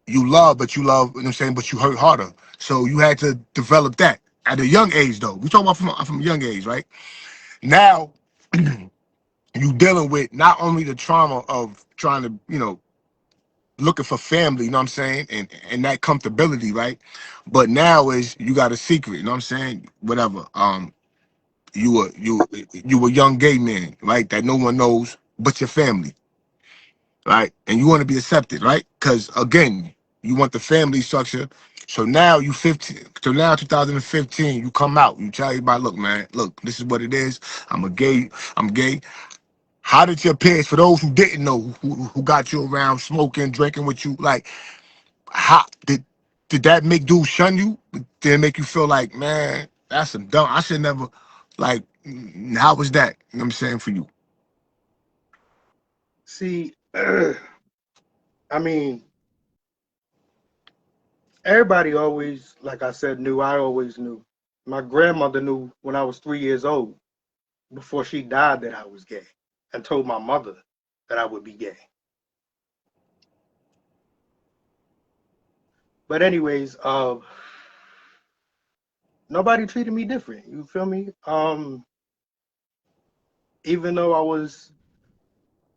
you love, but you love, you know what I'm saying, but you hurt harder. So you had to develop that at a young age, though. We talking about from a young age, right? Now you dealing with not only the trauma of trying to, looking for family, you know what I'm saying, and that comfortability, right? But now is you got a secret, you know what I'm saying? Whatever. You a young gay man, right? That no one knows but your family, right? And you want to be accepted, right? Because again, you want the family structure. So now you 15. So now 2015, you come out. You tell everybody, look, man, look, this is what it is. I'm a gay. I'm gay. How did your parents, for those who didn't know, who got you around smoking, drinking with you, like, how did that make dudes shun you? Did it make you feel like, man, that's some dumb? I should never Like, how was that? You know what I'm saying for you? See, I mean, everybody always, like I said, knew. I always knew. My grandmother knew when I was 3 years old, before she died, that I was gay, and told my mother that I would be gay. But anyways, nobody treated me different. You feel me? Even though I was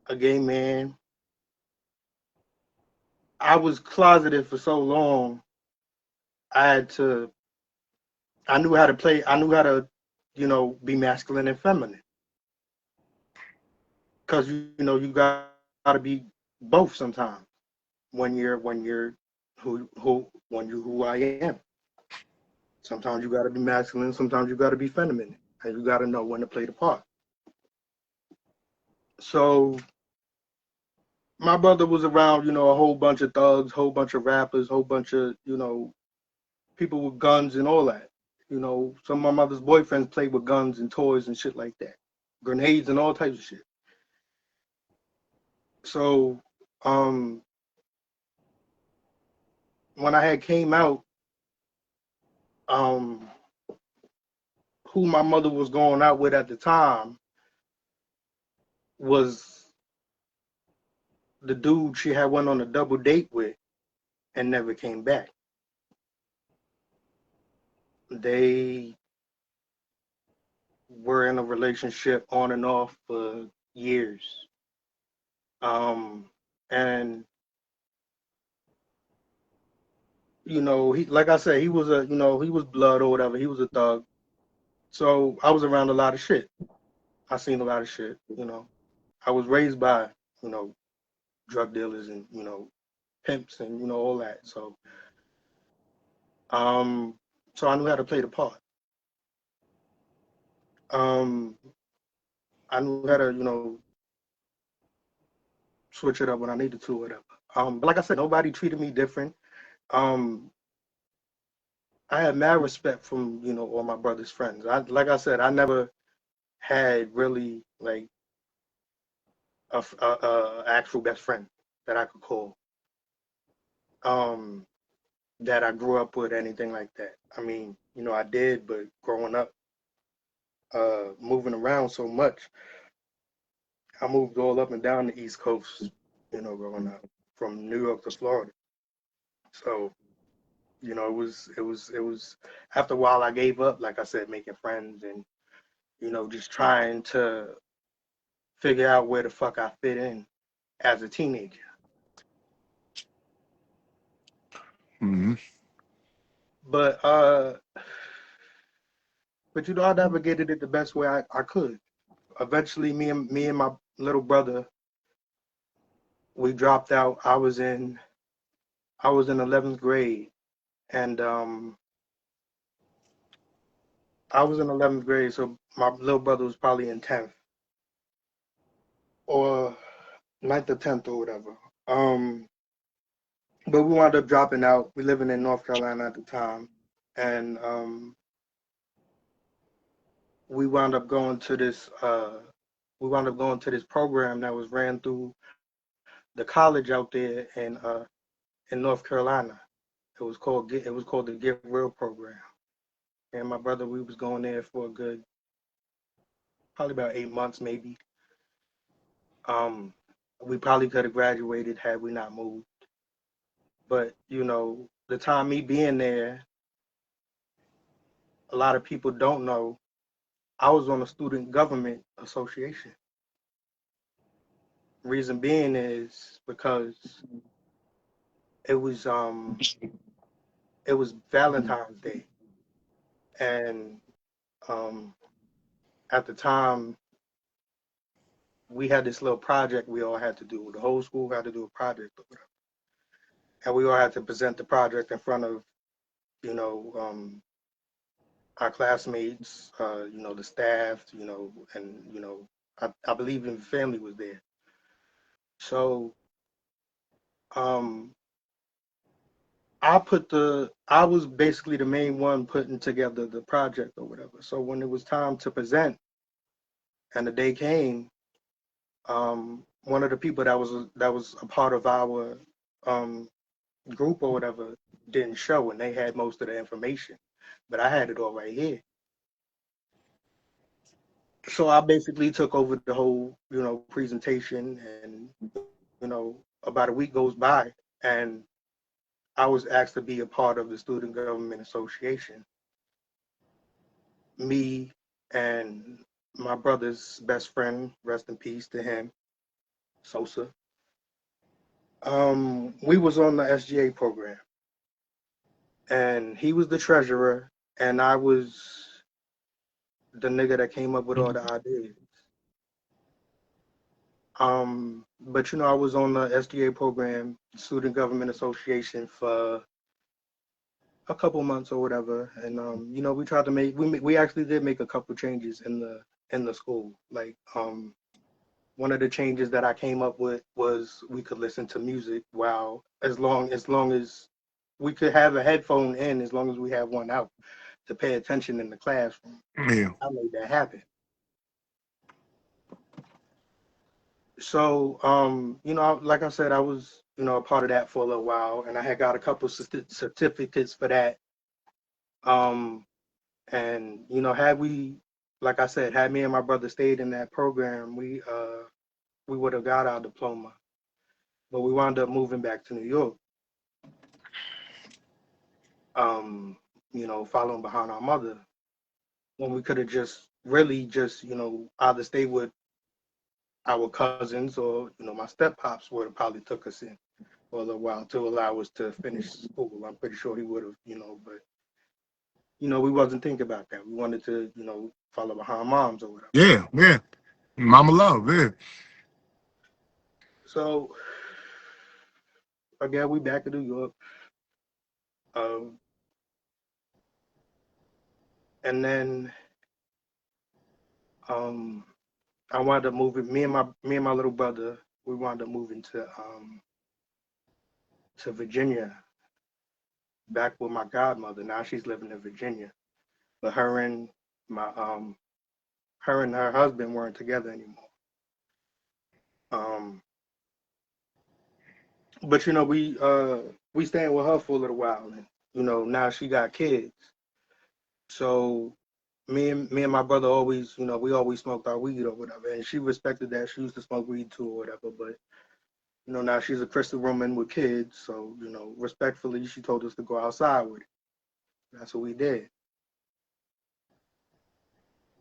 a gay man, I was closeted for so long. I had to. I knew how to play. I knew how to, be masculine and feminine. Because you got to be both sometimes when you're who I am. Sometimes you got to be masculine. Sometimes you got to be feminine, and you got to know when to play the part. So my brother was around, a whole bunch of thugs, whole bunch of rappers, whole bunch of people with guns and all that. Some of my mother's boyfriends played with guns and toys and shit like that, grenades and all types of shit. So um, when I had came out, um, who my mother was going out with at the time was the dude she had went on a double date with and never came back. They were in a relationship on and off for years. And he, like I said, he was he was blood or whatever. He was a thug. So I was around a lot of shit. I seen a lot of shit. I was raised by, you know, drug dealers and, pimps and, all that. Um, so I knew how to play the part. Um, I knew how to, switch it up when I needed to, or whatever. But like I said, nobody treated me different. Um, I had mad respect from, all my brother's friends. Like I said, I never had really like a actual best friend that I could call. Um, that I grew up with, anything like that. I mean, I did, but growing up, moving around so much, I moved all up and down the East Coast, growing up from New York to Florida. So, it was after a while I gave up, like I said, making friends and, just trying to figure out where the fuck I fit in as a teenager. Hmm. But I navigated it the best way I could. Eventually me and my little brother, we dropped out. I was in 11th grade, and I was in 11th grade, so my little brother was probably in 10th or ninth or 10th or whatever. But we wound up dropping out. We living in North Carolina at the time, and we wound up going to this. We wound up going to this program that was ran through the college out there in North Carolina. It was called the Get Real program. And my brother, we was going there for a good probably about 8 months maybe. Um, we probably could have graduated had we not moved. But the time me being there, a lot of people don't know I was on a student government association. Reason being is because it was um it was Valentine's Day, and um at the time we had this little project we all had to do. The whole school had to do a project, and we all had to present the project in front of you know our classmates, the staff, and I believe even family was there. So um I was basically the main one putting together the project or whatever. So when it was time to present and the day came, one of the people that was a part of our um group or whatever didn't show, and they had most of the information, but I had it all right here. So I basically took over the whole, presentation, and about a week goes by, and I was asked to be a part of the Student Government Association. Me and my brother's best friend, rest in peace to him, Sosa. We was on the SGA program, and he was the treasurer, and I was the nigga that came up with all the ideas. But I was on the SGA program, Student Government Association, for a couple months or whatever, and we tried to we actually did make a couple changes in the school. Like one of the changes that I came up with was we could listen to music while as long as we could have a headphone in, as long as we have one out to pay attention in the classroom. Yeah. I made that happen. So, like I said, I was, a part of that for a little while, and I had got a couple certificates for that. Um, and had we, like I said, had me and my brother stayed in that program, we would have got our diploma. But we wound up moving back to New York. Um, following behind our mother, when we could have just really just, either stay with our cousins, or my step pops would have probably took us in for a little while to allow us to finish school. I'm pretty sure he would have, but we wasn't thinking about that. We wanted to, follow behind moms or whatever. Yeah, yeah. Mama love, yeah. So again, we back in New York. Um, and then um, I wound up moving. Me and my little brother, we wound up moving to Virginia, back with my godmother. Now she's living in Virginia, but my her and her husband weren't together anymore. Um, but we staying with her for a little while, and now she got kids. So me and my brother always, we always smoked our weed or whatever, and she respected that. She used to smoke weed too or whatever, but now she's a Christian woman with kids, so respectfully, she told us to go outside with it. That's what we did.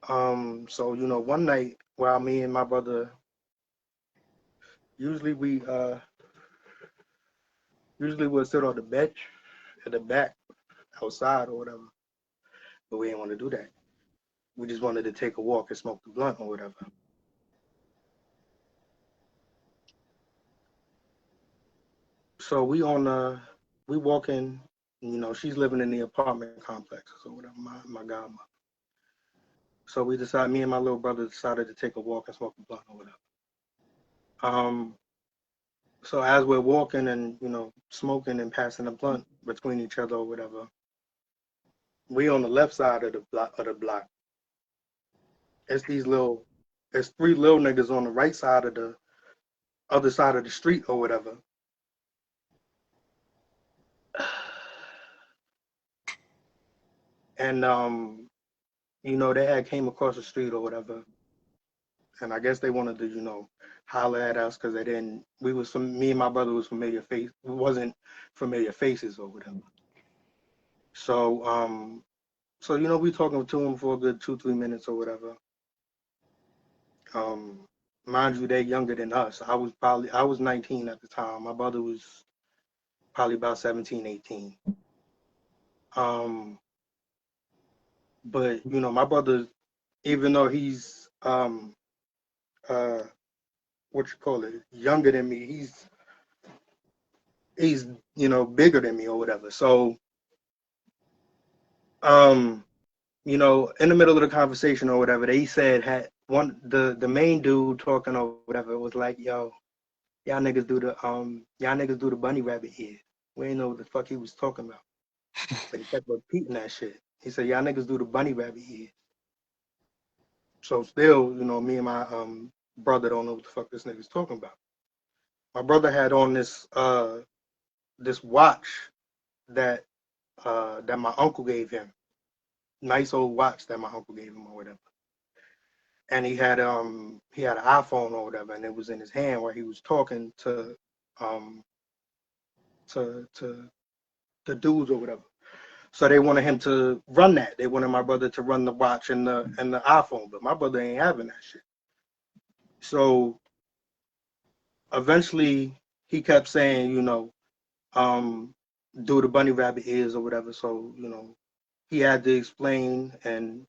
So one night while me and my brother, usually we'll sit on the bench at the back outside or whatever, but we didn't want to do that. We just wanted to take a walk and smoke the blunt or whatever. So we walking, she's living in the apartment complex or whatever, my godmother. So me and my little brother decided to take a walk and smoke a blunt or whatever. Um, so as we're walking and, smoking and passing a blunt between each other or whatever, we on the left side of the block. It's three little niggas on the right side of the other side of the street or whatever. And they had came across the street or whatever, and I guess they wanted to, holler at us because they didn't. Me and my brother was familiar face. We wasn't familiar faces or whatever. So we talking to them for a good 2-3 minutes or whatever. Um, mind you, they're younger than us. I was 19 at the time. My brother was probably about 17, 18. Um, but my brother, even though he's uh what you call it, younger than me, he's bigger than me or whatever. So um in the middle of the conversation or whatever, they said had one the main dude talking or whatever was like, yo, y'all niggas do the bunny rabbit here. We ain't know what the fuck he was talking about. But he kept repeating that shit. He said, y'all niggas do the bunny rabbit ears. So still, me and my brother don't know what the fuck this nigga's talking about. My brother had on this watch that that my uncle gave him. Nice old watch that my uncle gave him or whatever. And he had an iPhone or whatever, and it was in his hand where he was talking um to the dudes or whatever. So they wanted him to run that. They wanted my brother to run the watch and the iPhone, but my brother ain't having that shit. So eventually he kept saying, do the bunny rabbit ears or whatever. So, he had to explain and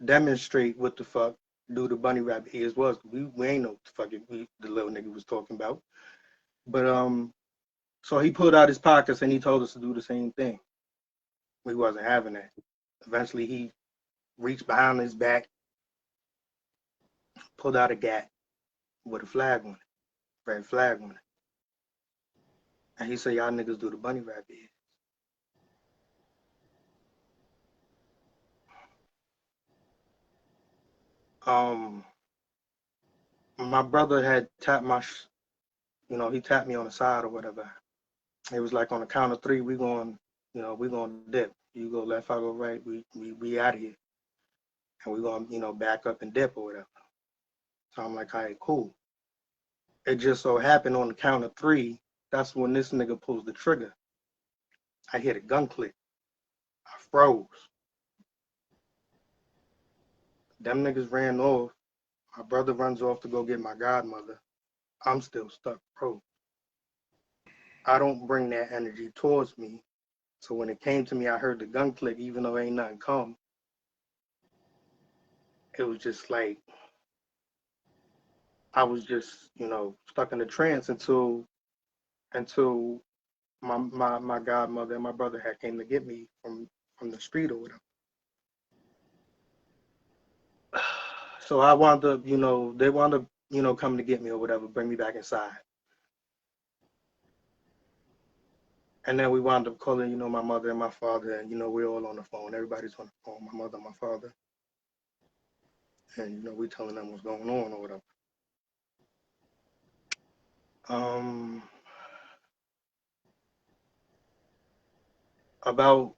demonstrate what the fuck do the bunny rabbit ears was. We ain't know what the fuck the little nigga was talking about. But so he pulled out his pockets and he told us to do the same thing. We wasn't having that. Eventually he reached behind his back, pulled out a gat with a flag on it, red flag on it. And he said, y'all niggas do the bunny rabbit ears. My brother had tapped he tapped me on the side or whatever. It was like on the count of three, we going to dip. You go left, I go right. We out of here, and we gonna back up and dip or whatever. So I'm like, all right, cool. It just so happened on the count of three, that's when this nigga pulls the trigger. I hear the gun click. I froze. Them niggas ran off. My brother runs off to go get my godmother. I'm still stuck, bro. I don't bring that energy towards me. So when it came to me, I heard the gun click, even though ain't nothing come. It was just like I was just, stuck in a trance until my godmother and my brother had came to get me from the street or whatever. So I wound up, they wound up, coming to get me or whatever, bring me back inside. And then we wound up calling, my mother and my father, and we're all on the phone. Everybody's on the phone, my mother, my father. And we telling them what's going on or whatever. About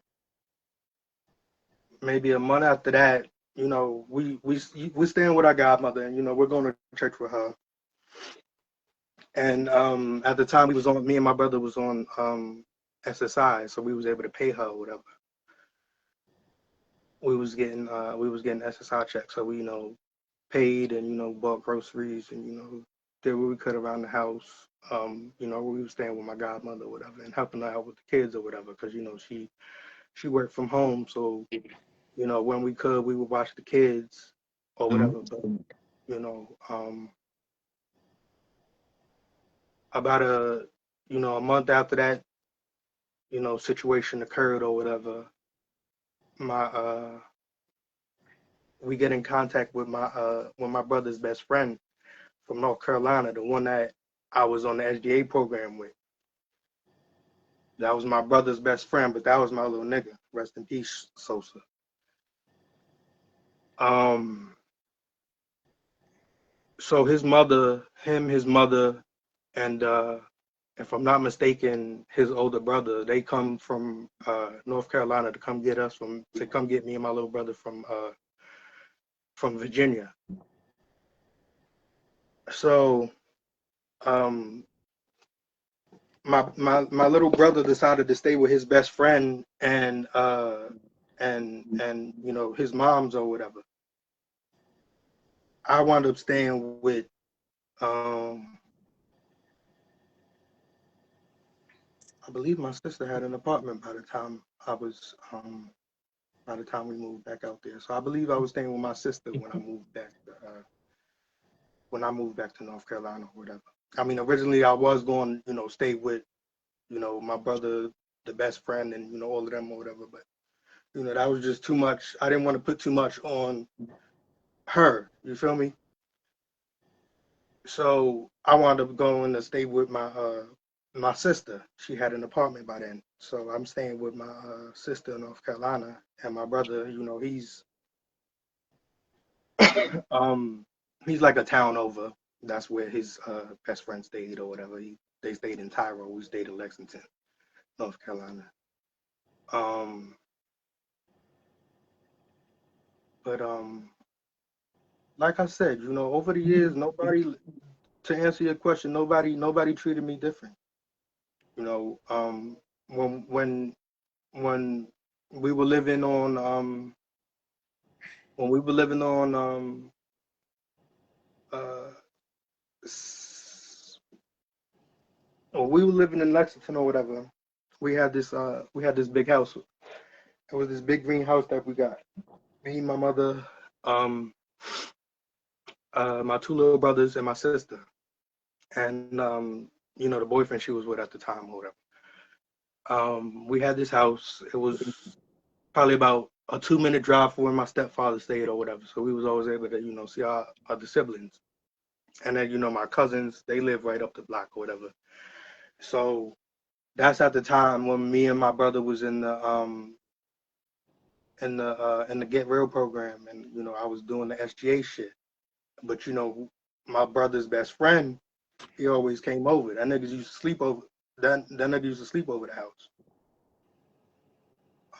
maybe a month after that, we staying with our godmother, and we're going to church with her. And at the time, me and my brother was on SSI, so we was able to pay her or whatever. We was getting SSI checks, so we paid and bought groceries and did what we could around the house. We were staying with my godmother or whatever and helping her out with the kids or whatever, because she worked from home, so when we could, we would watch the kids or whatever. But about a month after that, situation occurred or whatever, my we get in contact with my brother's best friend from North Carolina, the one that I was on the SDA program with. That was my brother's best friend, but that was my little nigga. Rest in peace, Sosa. So his mother, and if I'm not mistaken, his older brother, they come from North Carolina to come get me and my little brother from Virginia. So my little brother decided to stay with his best friend and his mom's or whatever. I wound up staying with I believe my sister had an apartment by the time we moved back out there. So I believe I was staying with my sister when I moved back to North Carolina or whatever. I mean, originally I was going, stay with, my brother, the best friend, and all of them or whatever. But that was just too much. I didn't want to put too much on her. You feel me? So I wound up going to stay with my sister, she had an apartment by then. So I'm staying with my sister in North Carolina, and my brother, um, he's like a town over. That's where his best friend stayed or whatever. They stayed in Tyro. We stayed in Lexington, North Carolina. Um, but like I said, over the years, nobody, to answer your question, nobody treated me different. You know, when when when we were living on when we were living on uh when we were living in Lexington or whatever, we had this big house. It was this big green house that we got. Me, my mother, um my two little brothers and my sister. And the boyfriend she was with at the time or whatever. We had this house. It was probably about a 2-minute drive from where my stepfather stayed or whatever. So we was always able to, see our other siblings. And then, my cousins, they live right up the block or whatever. So that's at the time when me and my brother was in the Get Real program, and I was doing the SGA shit. But my brother's best friend, he always came over. That niggas used to sleep over. That nigga used to sleep over the house.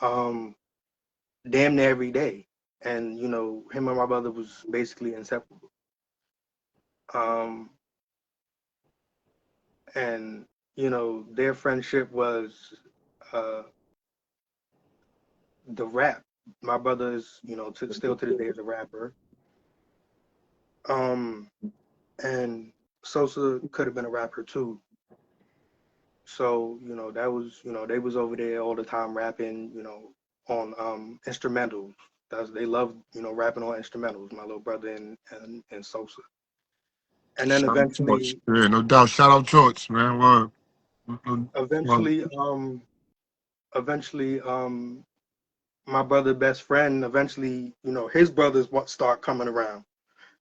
Um, damn near every day, and him and my brother was basically inseparable. Um, and their friendship was uh the rap. My brother is, still to this day is a rapper. Um, and Sosa could have been a rapper too. So, that was, they was over there all the time rapping, on instrumentals. They love, rapping on instrumentals, my little brother and Sosa. And then Shout out Torch. eventually, Yeah, no doubt. Shout out Torch, man. Word. Word. eventually, um, eventually, my brother best friend, eventually, his brothers start coming around,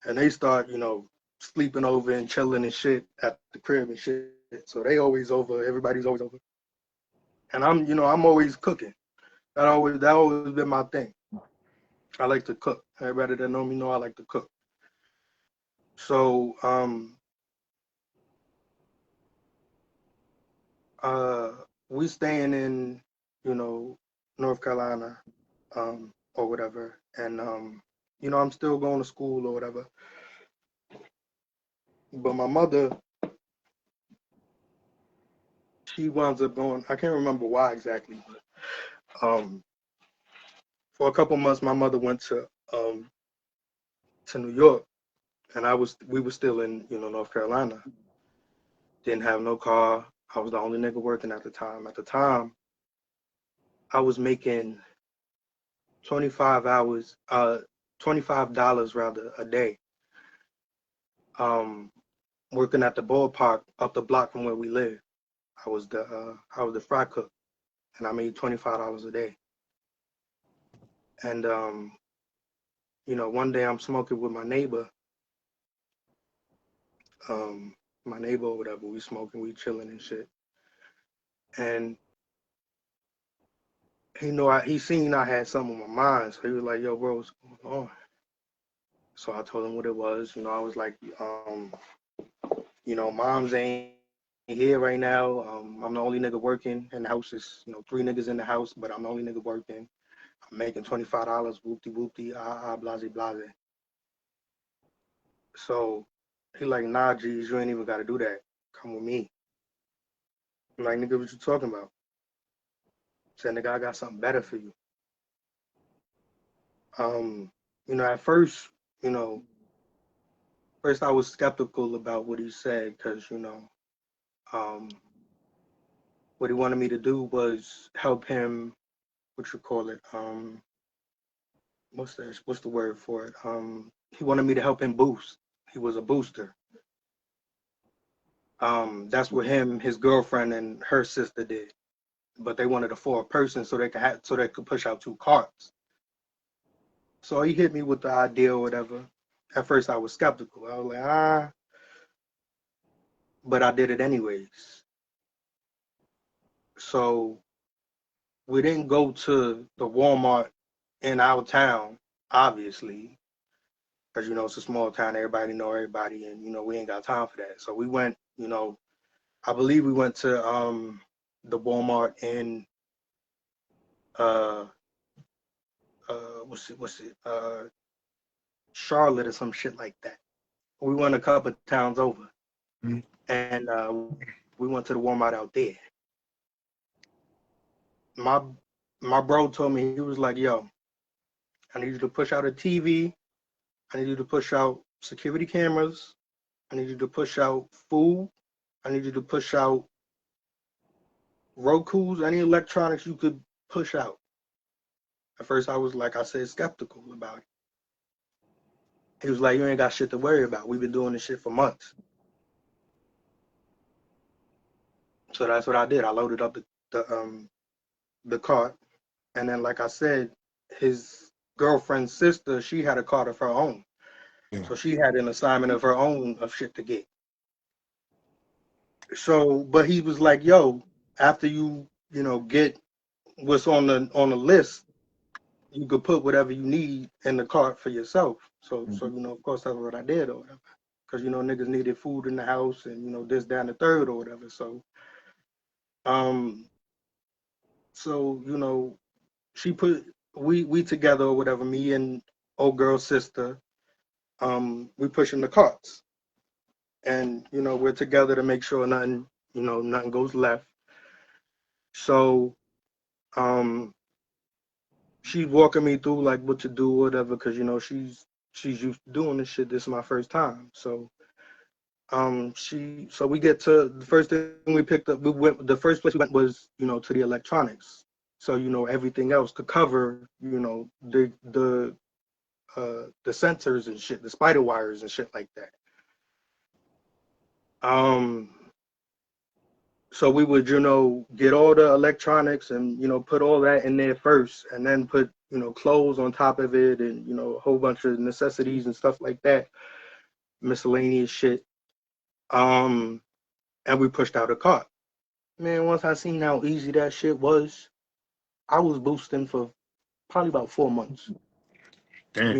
and they start, sleeping over and chilling and shit at the crib and shit. So they always over, everybody's always over. And I'm always cooking. That always been my thing. I like to cook. Everybody that know me know I like to cook. So uh we staying in, you know, North Carolina, or whatever. And I'm still going to school or whatever. But my mother, she winds up going, I can't remember why exactly, but for a couple months my mother went to New York, and we were still in, North Carolina. Didn't have no car. I was the only nigga working at the time. At the time, I was making 25 hours, $25 rather a day, um, working at the ballpark up the block from where we live. I was the fry cook, and I made $25 a day. And one day I'm smoking with um, my neighbor or whatever. We smoking, we chilling and shit. And he seen I had something on my mind, so he was like, "Yo, bro, what's going on?" So I told him what it was. I was like, moms ain't here right now. I'm the only nigga working in the house. It's, three niggas in the house, but I'm the only nigga working. I'm making $25, whoopty whoopty, blase blase. So he like, nah, G's, you ain't even gotta do that. Come with me. I'm like, nigga, what you talking about? Said, nigga, I got something better for you. Um, at first, you know, first I was skeptical about what he said because, um, what he wanted me to do was help him, what you call it, what's the word for it? He wanted me to help him boost. He was a booster. That's what his girlfriend and her sister did. But they wanted a four-person so they could push out two carts. So he hit me with the idea or whatever. At first I was skeptical. I was like, but I did it anyways. So we didn't go to the Walmart in our town, obviously, because it's a small town. Everybody know everybody, and we ain't got time for that. So we went. I believe we went to the Walmart in uh Charlotte or some shit like that. We went a couple towns over, Mm. and we went to the Walmart out there. My my bro told me, he was like, "Yo, I need you to push out a TV. I need you to push out security cameras. I need you to push out food. I need you to push out Roku's, any electronics you could push out." At first, I was like I said, skeptical about it. He was like, "You ain't got shit to worry about. We've been doing this shit for months." So that's what I did. I loaded up the cart, and then like I said, his girlfriend's sister, she had a cart of her own, Yeah. so she had an assignment of her own of shit to get. So, but he was like, "Yo, after get what's on the list, you could put whatever you need in the cart for yourself." So of course that's what I did or whatever, because niggas needed food in the house and this, that, and the third or whatever. Um, so she put we together or whatever, me and old girl's sister, we pushing the carts, and we're together to make sure nothing goes left. So um she's walking me through like what to do or whatever, because she's used to doing this shit. This is my first time. So so we get to the first thing we picked up. The first place we went was to the electronics. So everything else to cover the sensors and shit, the spider wires and shit like that. Um, so we would get all the electronics and put all that in there first, and then put clothes on top of it, and a whole bunch of necessities and stuff like that, miscellaneous shit. Um, and we pushed out a cart. Man, once I seen how easy that shit was, I was boosting for probably about 4 months. Damn.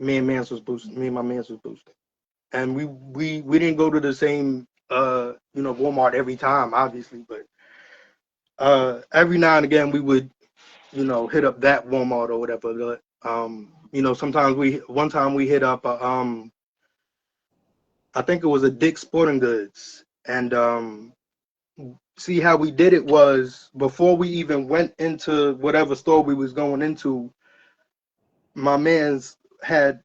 Me and Mans was boosting. Me and my Mans was boosting, and we didn't go to the same Walmart every time, obviously, but every now and again we would hit up that Walmart or whatever. But sometimes one time we hit up I think it was a Dick's Sporting Goods, and see how we did it was, before we even went into whatever store we was going into, my man's had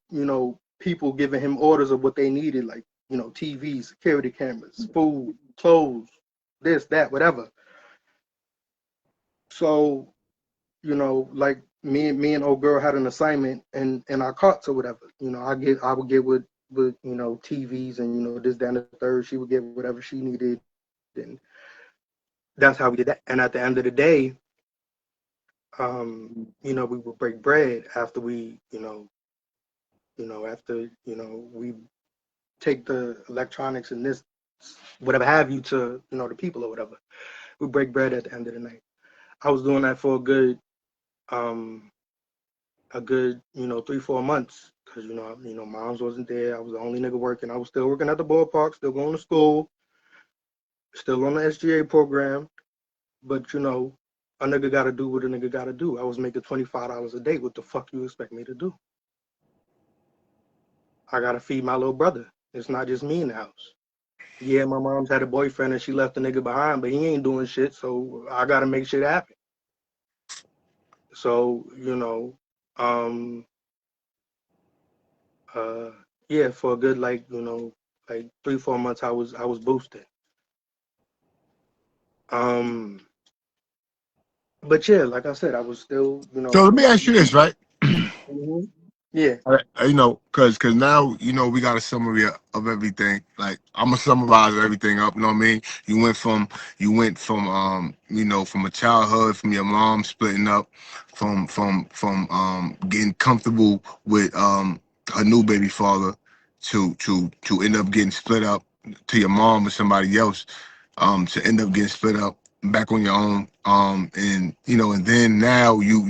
people giving him orders of what they needed, like TVs, security cameras, food, clothes, this, that, whatever. So like me and old girl had an assignment in our carts or whatever. I would get with TVs and this, that, and the third. She would get whatever she needed, and that's how we did that. And at the end of the day, we would break bread after we take the electronics and this, whatever have you, to the people or whatever. We break bread at the end of the night. I was doing that for um a good 3-4 months, because moms wasn't there. I was the only nigga working. I was still working at the ballpark, still going to school, still on the SGA program. But a nigga gotta do what a nigga gotta do. I was making $25 a day. What the fuck you expect me to do? I gotta feed my little brother. It's not just me in the house. Yeah, my mom's had a boyfriend and she left the nigga behind, but he ain't doing shit, so I gotta make shit happen. So um uh yeah, for a good like 3-4 months I was boosted. um but yeah, like I said, I was still So let me ask you this, right? Mhm. Yeah. Cause now we got a summary of everything. Like I'm gonna summarize everything up. You know what I mean? You went from from a childhood, from your mom splitting up, from getting comfortable with her new baby father, to end up getting split up, to your mom or somebody else, to end up getting split up. back on your own. And you know, and then now you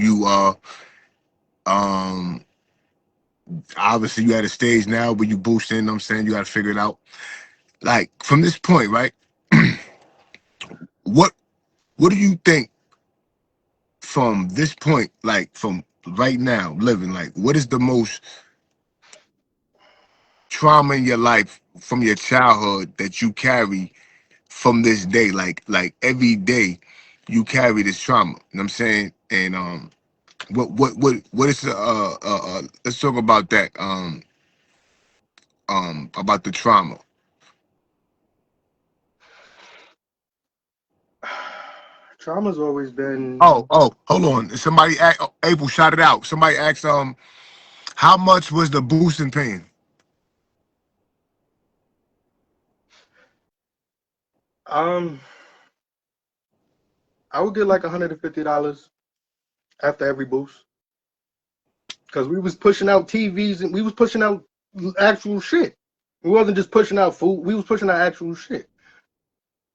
um obviously you at a stage now where you boosting, you know what I'm saying, you gotta figure it out. Like from this point, right? what what do you think from this point, like from right now, living, like what is the most trauma in your life from your childhood that you carry from this day? Like every day you carry this trauma. You know what I'm saying? And what is let's talk about that. About the trauma. Trauma's always been. Oh, hold on. Somebody April shot it out. Somebody asked how much was the boosting paying? Um, I would get like $150 after every boost because we was pushing out TVs and we was pushing out actual shit. We wasn't just pushing out food. We was pushing out actual shit.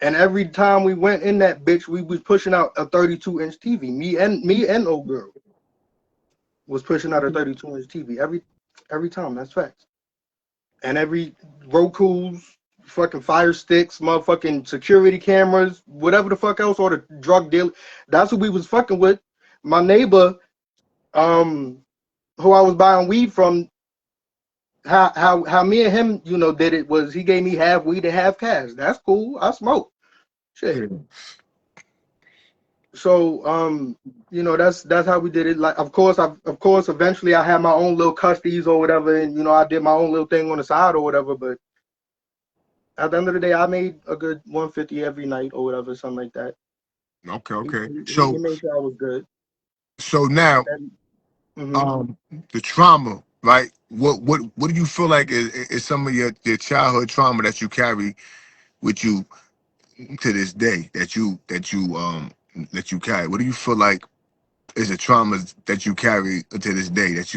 And every time we went in that bitch, we was pushing out a 32-inch TV. Me and old girl was pushing out a 32-inch TV every time. That's facts. And every Roku's, fucking Fire Sticks, motherfucking security cameras, whatever the fuck else, or the drug deal. That's who we was fucking with. My neighbor, um, who I was buying weed from, how me and him, did it was he gave me half weed and half cash. That's cool. I smoke. Shit. Yeah. So that's how we did it. Like of course eventually I had my own little custodies or whatever, and I did my own little thing on the side or whatever. But at the end of the day, I made a good 150 every night or whatever, something like that. Okay, He, okay. he made sure I was good. So now And, hmm um the trauma, right? What do you feel like is some of your childhood trauma that you carry with you to this day that you carry? What do you feel like is the traumas that you carry to this day that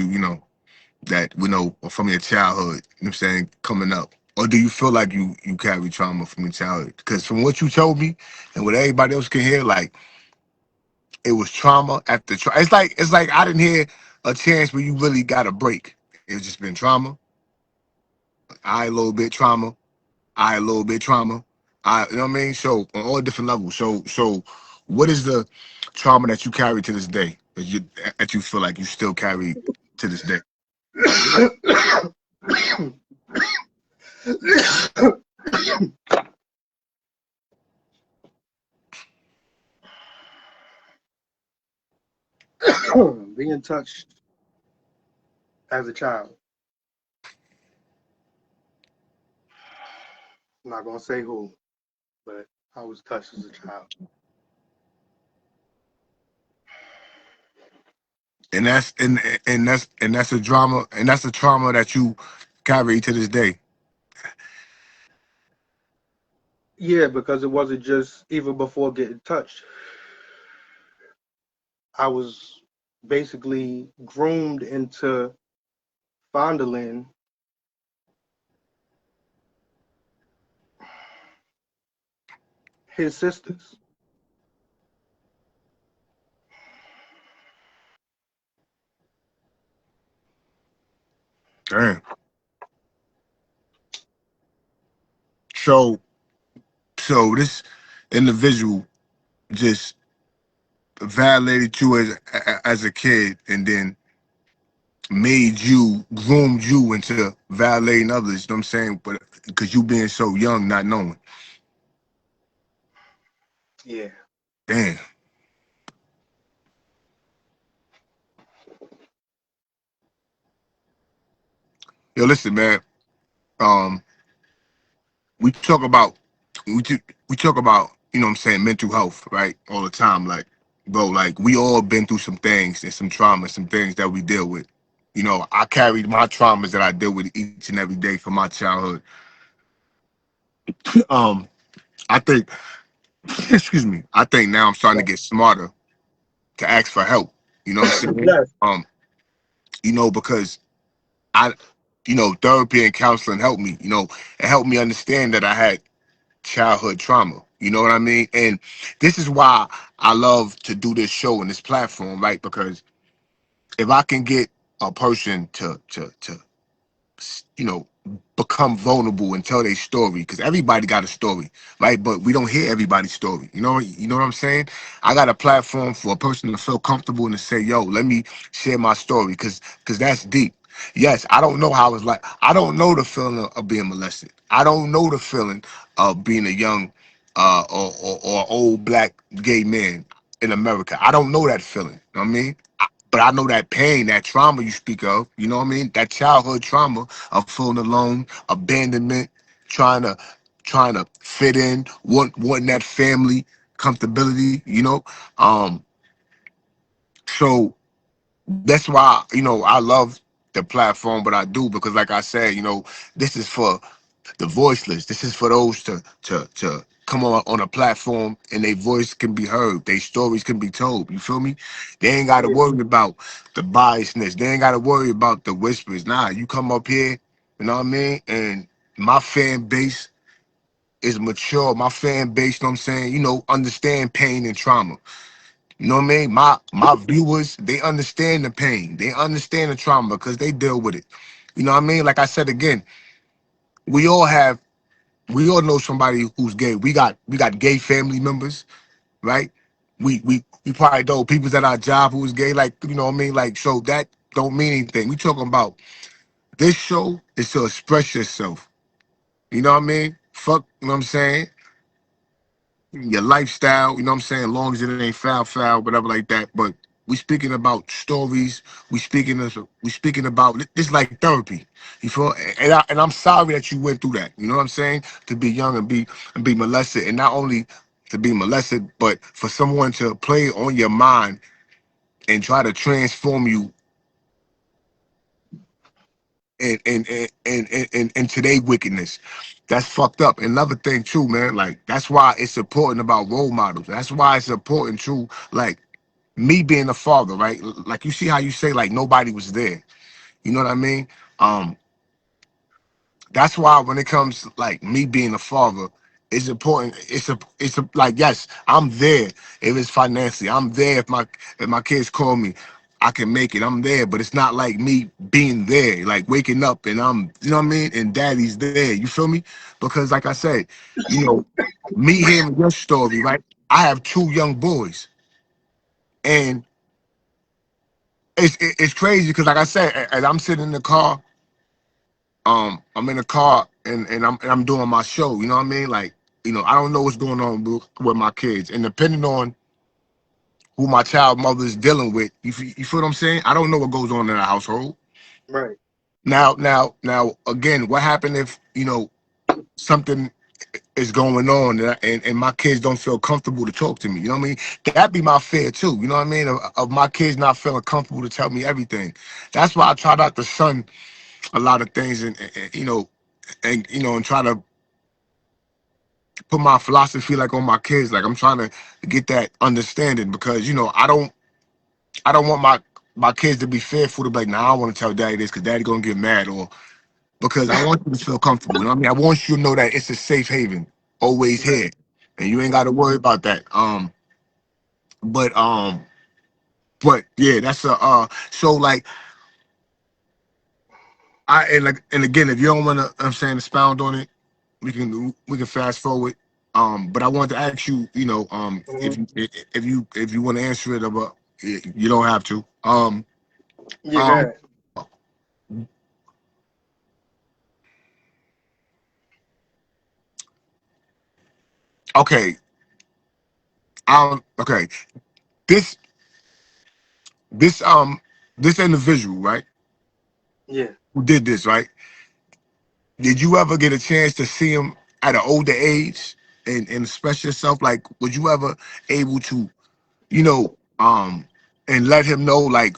that we know from your childhood, you know what I'm saying, coming up? Or do you feel like you carry trauma from your childhood? Because from what you told me and what everybody else can hear, like it was trauma after trauma. It's like I didn't hear a chance where you really got a break. It's just been trauma, I a little bit trauma, I a little bit trauma. You know what I mean? So on all different levels. So what is the trauma that you carry to this day that you feel like you still carry to this day? being touched as a child. I'm not gonna say who, but I was touched as a child. And that's a drama, and that's a trauma that you carry to this day. Yeah, because it wasn't just even before getting touched. I was basically groomed into fondling his sisters. Damn. So so this individual just violated you as a kid, and then groomed you into violating others. You know what I'm saying? But because you being so young, not knowing. Yeah. Damn. Yo, listen, man. Um, we talk about we talk about, you know what I'm saying, mental health, right? All the time. Like, bro, like we all been through some things and some trauma, some things that we deal with. You know, I carried my traumas that I deal with each and every day from my childhood. Um, I think, excuse me, I think now I'm starting to get smarter to ask for help. You know what I'm saying? Yes. Because I, therapy and counseling helped me. It helped me understand that I had. childhood trauma. You know what I mean? And this is why I love to do this show and this platform, right? Because if I can get a person to you know, become vulnerable and tell their story, because everybody got a story, right? But we don't hear everybody's story. You know what I'm saying? I got a platform for a person to feel comfortable and to say, "Yo, let me share my story," because that's deep. Yes, I don't know how it's like. I don't know the feeling of being molested. I don't know the feeling of being a young or old black gay man in America. I don't know that feeling. You know what I mean? But I know that pain, that trauma you speak of, you know what I mean? That childhood trauma of feeling alone, abandonment, trying to fit in, wanting that family comfortability, you know. Um, so that's why, I love the platform, but I do because like I said, this is for the voiceless. This is for those to come on a platform and their voice can be heard. Their stories can be told. You feel me? They ain't got to Yeah. worry about the biasness. They ain't got to worry about the whispers. Nah, you come up here, you know what I mean? And my fan base is mature. My fan base, you know what I'm saying, understand pain and trauma. You know what I mean? My viewers, they understand the pain. They understand the trauma because they deal with it. You know what I mean? Like I said again, we all have we all know somebody who's gay. We got gay family members, right? We probably know people at our job who's gay, like you know what I mean? Like so that don't mean anything. We talking about this show is to express yourself. You know what I mean? Fuck, you know what I'm saying? Your lifestyle, you know what I'm saying? As long as it ain't foul, whatever like that. But we speaking about stories. We speaking about this like therapy. You feel? And I'm sorry that you went through that. You know what I'm saying? To be young and be molested, and not only to be molested, but for someone to play on your mind and try to transform you into their wickedness. That's fucked up. Another thing too, man. Like that's why it's important about role models. That's why it's important too. Like me being a father, right? Like you see how you say like nobody was there. You know what I mean? Um, that's why when it comes to, like me being a father, it's important. It's a like yes, I'm there if it's financially. I'm there if my kids call me, I can make it. I'm there, but it's not like me being there, like waking up and I'm you know what I mean, and daddy's there. You feel me? Because like I said, me hearing your story, right? I have two young boys, and it's crazy because like I said, as I'm sitting in the car, I'm in the car and I'm doing my show. You know what I mean? Like, I don't know what's going on with my kids, and depending on who my child mother is dealing with, you feel what I'm saying? I don't know what goes on in a household. Right. Now, again, what happened if something is going on and my kids don't feel comfortable to talk to me? You know what I mean? That'd be my fear too. You know what I mean? Of my kids not feeling comfortable to tell me everything. That's why I try not to shun a lot of things and try to put my philosophy like on my kids. Like I'm trying to get that understanding because I don't want my kids to be fearful to be like, nah, I don't want to tell daddy this because daddy gonna get mad or because I want you to feel comfortable. You know what I mean? I want you to know that it's a safe haven, always Right. here, and you ain't got Right. to worry about that. But but yeah, that's a so like and again, if you don't want to, I'm saying expound on it, we can fast forward. But I wanted to ask you, if Mhm. you want to answer it, but you don't have to. Yeah, go Um, ahead. okay, okay. This this this individual, right, Yeah. who did this, right? Did you ever get a chance to see him at an older age and express yourself? Like, was you ever able to, you know, um, and let him know like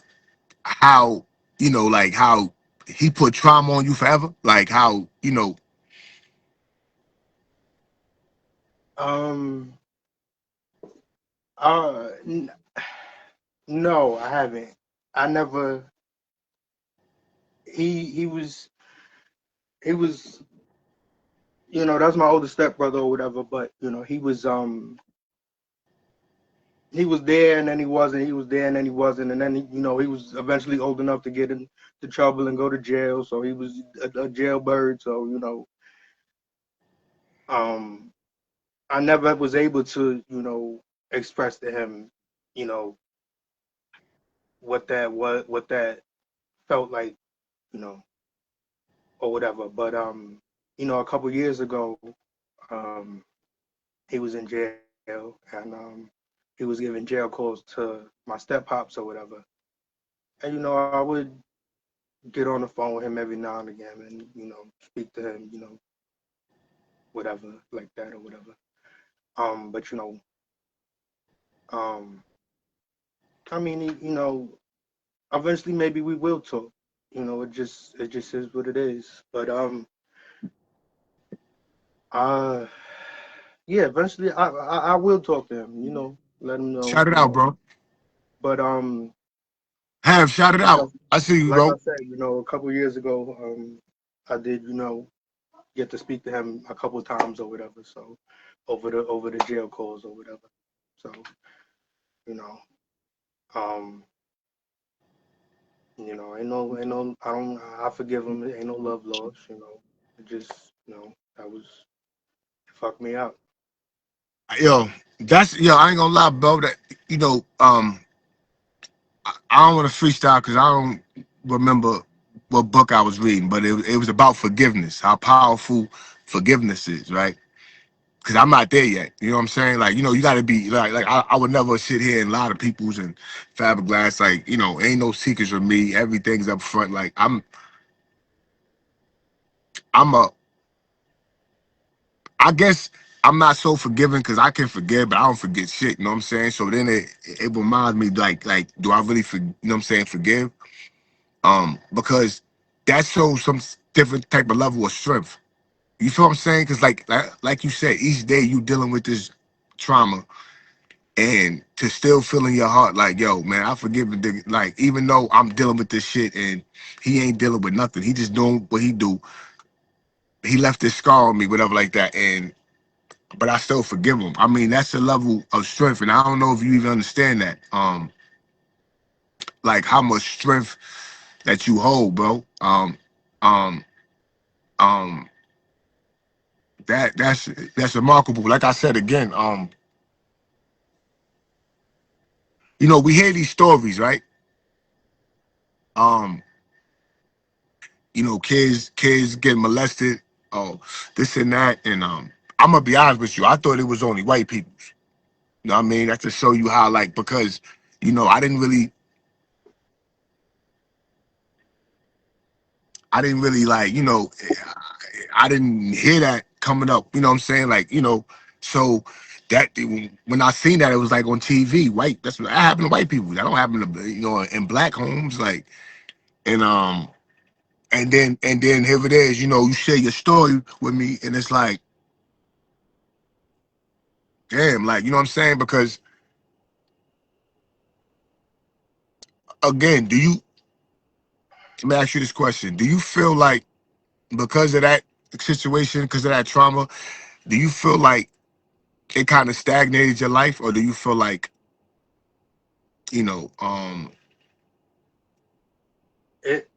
how, like how he put trauma on you forever? Like how, Um. Uh. n- no, I haven't. I never. He. He was. He was. that's my older stepbrother or whatever. But he was there and then he wasn't. He was there and then he wasn't. And then he was eventually old enough to get into trouble and go to jail. So he was a jailbird. So um, I never was able to express to him, you know, what that felt like, you know, or whatever. But a couple years ago, um, he was in jail and he was giving jail calls to my step pops or whatever. And I would get on the phone with him every now and again and speak to him, whatever like that or whatever. But um, I mean, eventually maybe we will talk. It just is what it is. But uh, yeah, eventually I will talk to him. Let him know. Shout it out, bro. But Have shout it like I out. I see you, like I bro. said, a couple years ago, I did get to speak to him a couple times or whatever. So over the jail calls or whatever. So you know, um, ain't no, I forgive him. Ain't no love lost. It just that was it fucked me out. Yo, I ain't gonna lie, bro. That you know, I don't want to freestyle because I don't remember what book I was reading, but it was about forgiveness, how powerful forgiveness is, right? Because I'm not there yet. You know what I'm saying? Like, you got to be like I would never sit here and lie to people's and fiberglass. Like, ain't no secrets with me. Everything's up front. Like, I'm a, I guess I'm not so forgiving because I can forgive, but I don't forget shit. You know what I'm saying? So then it reminds me like, do I really what I'm saying, forgive? Because that shows some different type of level of strength. You feel what I'm saying? Because like you said, each day you dealing with this trauma, and to still feel in your heart like, yo, man, I forgive the nigga. Like, even though I'm dealing with this shit and he ain't dealing with nothing, he just doing what he do. He left this scar on me, whatever, like that, and but I still forgive him. I mean, that's a level of strength, and I don't know if you even understand that. Like how much strength that you hold, bro. Um, um, that's remarkable. Like I said again, we hear these stories, right? Um, kids get molested, oh, this and that, and I'm gonna be honest with you. I thought it was only white people. You know what I mean? That's to show you how, like, because I didn't really, like, I didn't hear that coming up. You know what I'm saying? Like, so that when I seen that, it was like on TV. White, that's what that happened to white people. That don't happen to in black homes. Like, and and then here it is. You share your story with me, and it's like, damn, like, you know what I'm saying? Because again, let me ask you this question. Do you feel like because of that situation, because of that trauma, do you feel like it kind of stagnated your life, or do you feel like, you know, um, It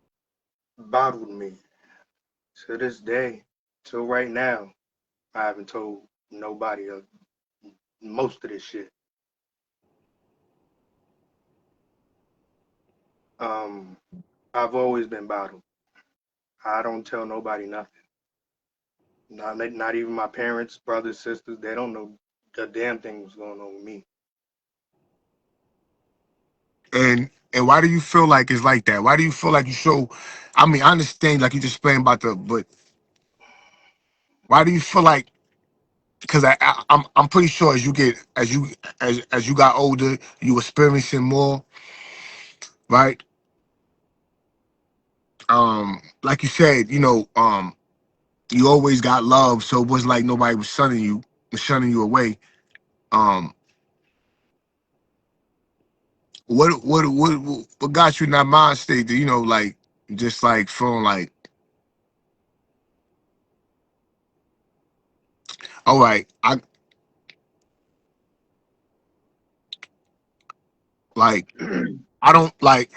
bottled me to this day, till right now. I haven't told nobody of most of this shit. Um, I've always been bottled. I don't tell nobody nothing. Not even my parents, brothers, sisters. They don't know the damn thing was going on with me. and why do you feel like it's like that? Why do you feel like you show? I mean, I understand, like you just explained about but why do you feel like? Because I'm pretty sure as you got older, you experiencing more, right? Like you said, you always got love, so it wasn't like nobody was shunning you away. Um, what got you in that mind state that like just like feeling like All right, like I don't like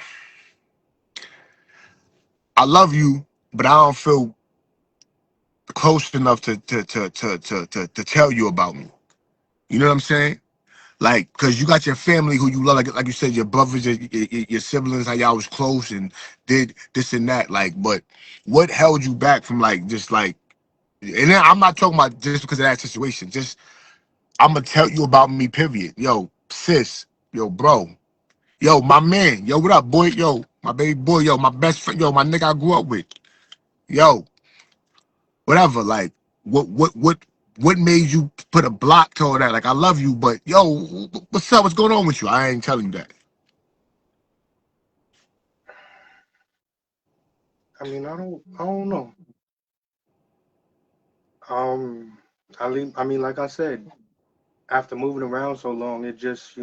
I love you, but I don't feel close enough to tell you about me. You know what I'm saying? Like, cause you got your family who you love, like you said, your brothers, your siblings, how y'all was close and did this and that. Like, but what held you back from like just like, and then I'm not talking about just because of that situation. Just I'm gonna tell you about me. Period. Yo, sis. Yo, bro. Yo, my man. Yo, what up, boy? Yo, my baby boy. Yo, my best friend. Yo, my nigga I grew up with. Yo, whatever. Like, what made you put a block to all that? Like, I love you, but yo, what's up? What's going on with you? I ain't telling you that. I don't know. Um, I mean, like I said, after moving around so long, it just,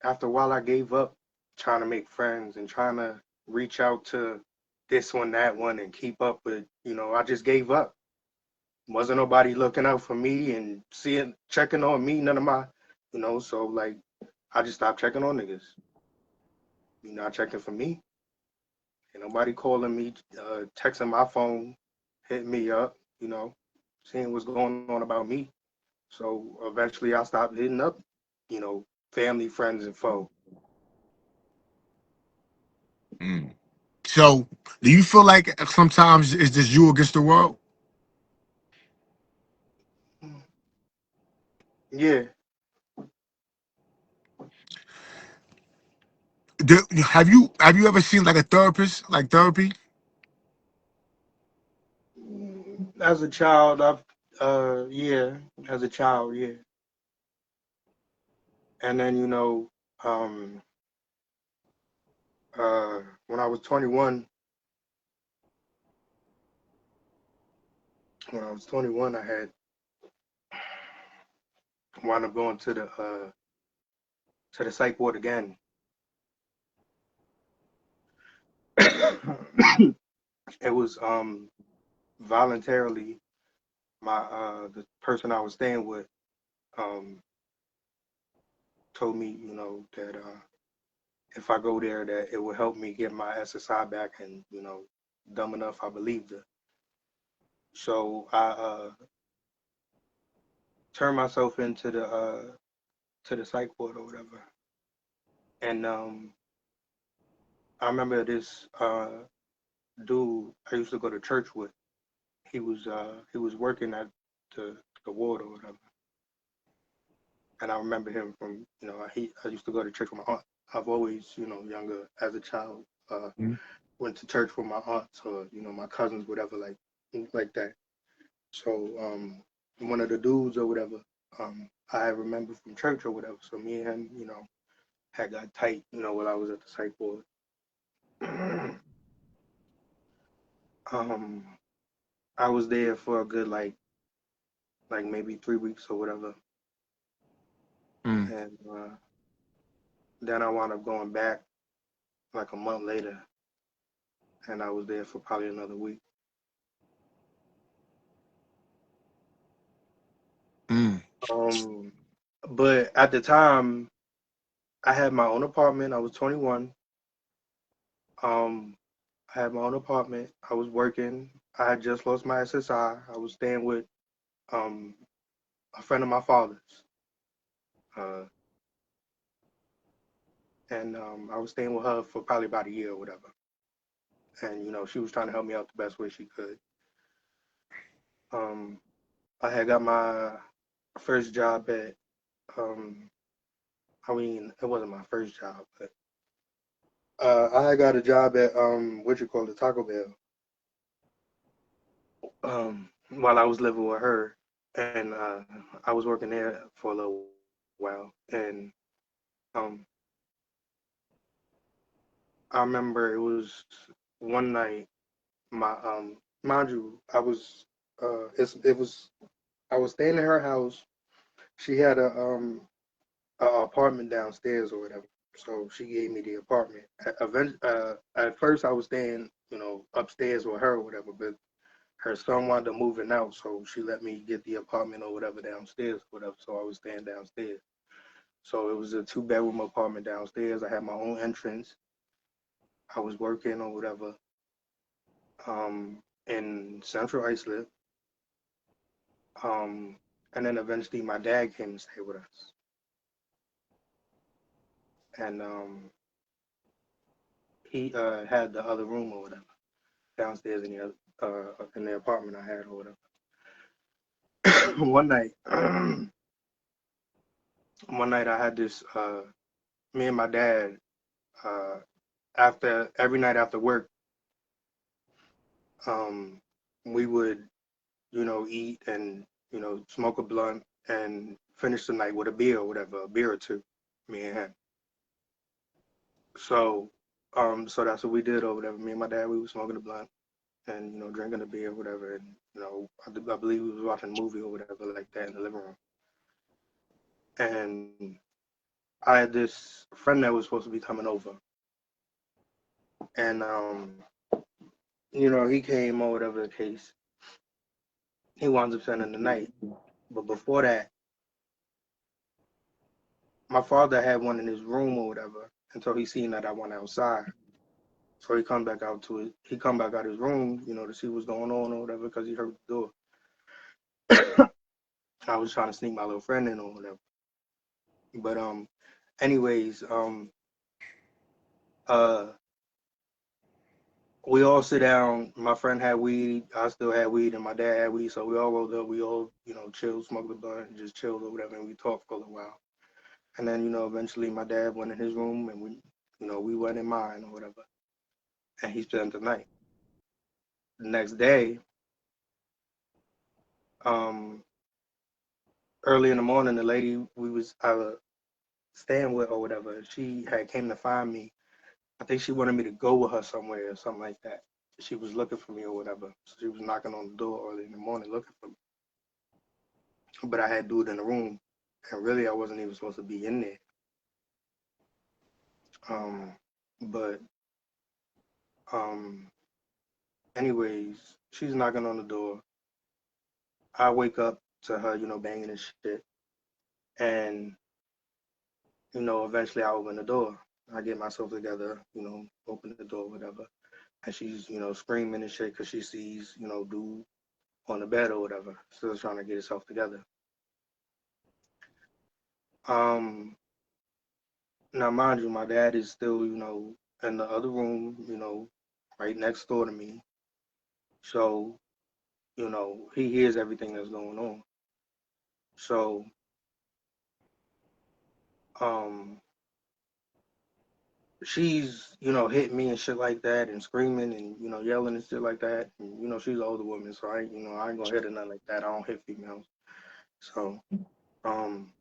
after a while, I gave up trying to make friends and trying to reach out to this one, that one, and keep up with, I just gave up. Wasn't nobody looking out for me and checking on me, none of my, so like, I just stopped checking on niggas. You not checking for me. Ain't nobody calling me, texting my phone, hitting me up, seeing what's going on about me. So eventually I stopped hitting up, family, friends, and foe. Mm. So, do you feel like sometimes it's just you against the world? Yeah. Have you ever seen like a therapist, like therapy? As a child, yeah, as a child, yeah. And then, um, when I was 21, I had wound up going to the psych ward again. It was voluntarily the person I was staying with um told me, that if I go there that it would help me get my SSI back, and dumb enough I believed it. So I turned myself into the to the psych ward or whatever. And I remember this dude I used to go to church with. He was working at the ward or whatever. And I remember him from, I used to go to church with my aunt. I've always, younger as a child, Mm. went to church with my aunts or, my cousins, whatever, things like that. So one of the dudes or whatever, I remember from church or whatever. So me and him, had got tight, while I was at the psych ward. um, I was there for a good like maybe 3 weeks or whatever, Mm. and then I wound up going back like a month later, and I was there for probably another week. Mm. Um, but at the time, I had my own apartment. I was 21. Um, I had my own apartment. I was working. I had just lost my SSI. I was staying with um a friend of my father's, uh, and I was staying with her for probably about a year or whatever. And she was trying to help me out the best way she could. Um, I had got my first job at um, I mean, it wasn't my first job, but I had got a job at what you call the Taco Bell, while I was living with her, and I was working there for a little while, and um, I remember it was one night. My mind you, it was I was staying in her house. She had a apartment downstairs or whatever. So she gave me the apartment. At first, I was staying, upstairs with her or whatever. But her son wound up moving out, so she let me get the apartment or whatever downstairs, whatever. So I was staying downstairs. So it was a two-bedroom apartment downstairs. I had my own entrance. I was working or whatever in Central Islip. Um, and then eventually my dad came to stay with us. And he had the other room or whatever downstairs in the apartment I had or whatever. One night, one night I had this. Me and my dad. Uh, After every night after work, um, we would eat and smoke a blunt and finish the night with a beer or whatever, a beer or two, me and him. So, so that's what we did or whatever. Me and my dad, we was smoking a blunt and drinking a beer or whatever, and I believe we was watching a movie or whatever like that in the living room. And I had this friend that was supposed to be coming over, and he came or whatever the case. He winds up spending the night, but before that, my father had one in his room or whatever until he seen that I went outside. So he come back out his room, to see what's going on or whatever, because he heard the door. I was trying to sneak my little friend in or whatever. But anyways, uh we all sit down. My friend had weed, I still had weed, and my dad had weed, so we all rolled up, we all, chilled, smoked a blunt, and just chilled or whatever, and we talked for a little while. And then, eventually my dad went in his room and we went in mine or whatever. And he spent the night. The next day, um, early in the morning, the lady we was staying with or whatever, she had came to find me. I think she wanted me to go with her somewhere or something like that. She was looking for me or whatever. So she was knocking on the door early in the morning looking for me. But I had dude in the room, and really I wasn't even supposed to be in there. Um, but um, anyways, she's knocking on the door. I wake up to her, banging and shit, and eventually I open the door. I get myself together, open the door, whatever. And she's, screaming and shit because she sees, dude on the bed or whatever, still trying to get herself together. Um, Now mind you, my dad is still, in the other room, right next door to me. So, he hears everything that's going on. So, um, she's, hitting me and shit like that and screaming and, yelling and shit like that. And, she's an older woman, so I ain't gonna hit her nothing like that. I don't hit females. So, um,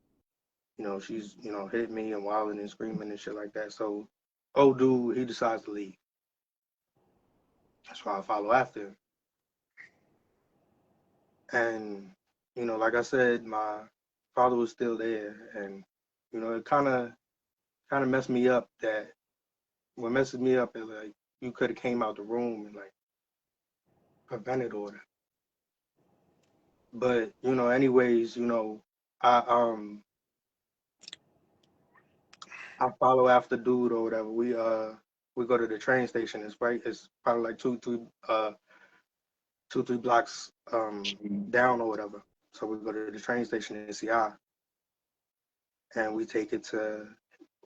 she's, hitting me and wilding and screaming and shit like that. So, old dude, he decides to leave. That's why I follow after him. And, like I said, my father was still there. And, it kind of messed me up that what messes me up is like you could have came out the room and like prevented order. But, anyways, I I follow after dude or whatever. We go to the train station. It's probably like two, 3 blocks down or whatever. So we go to the train station in CI and we take it to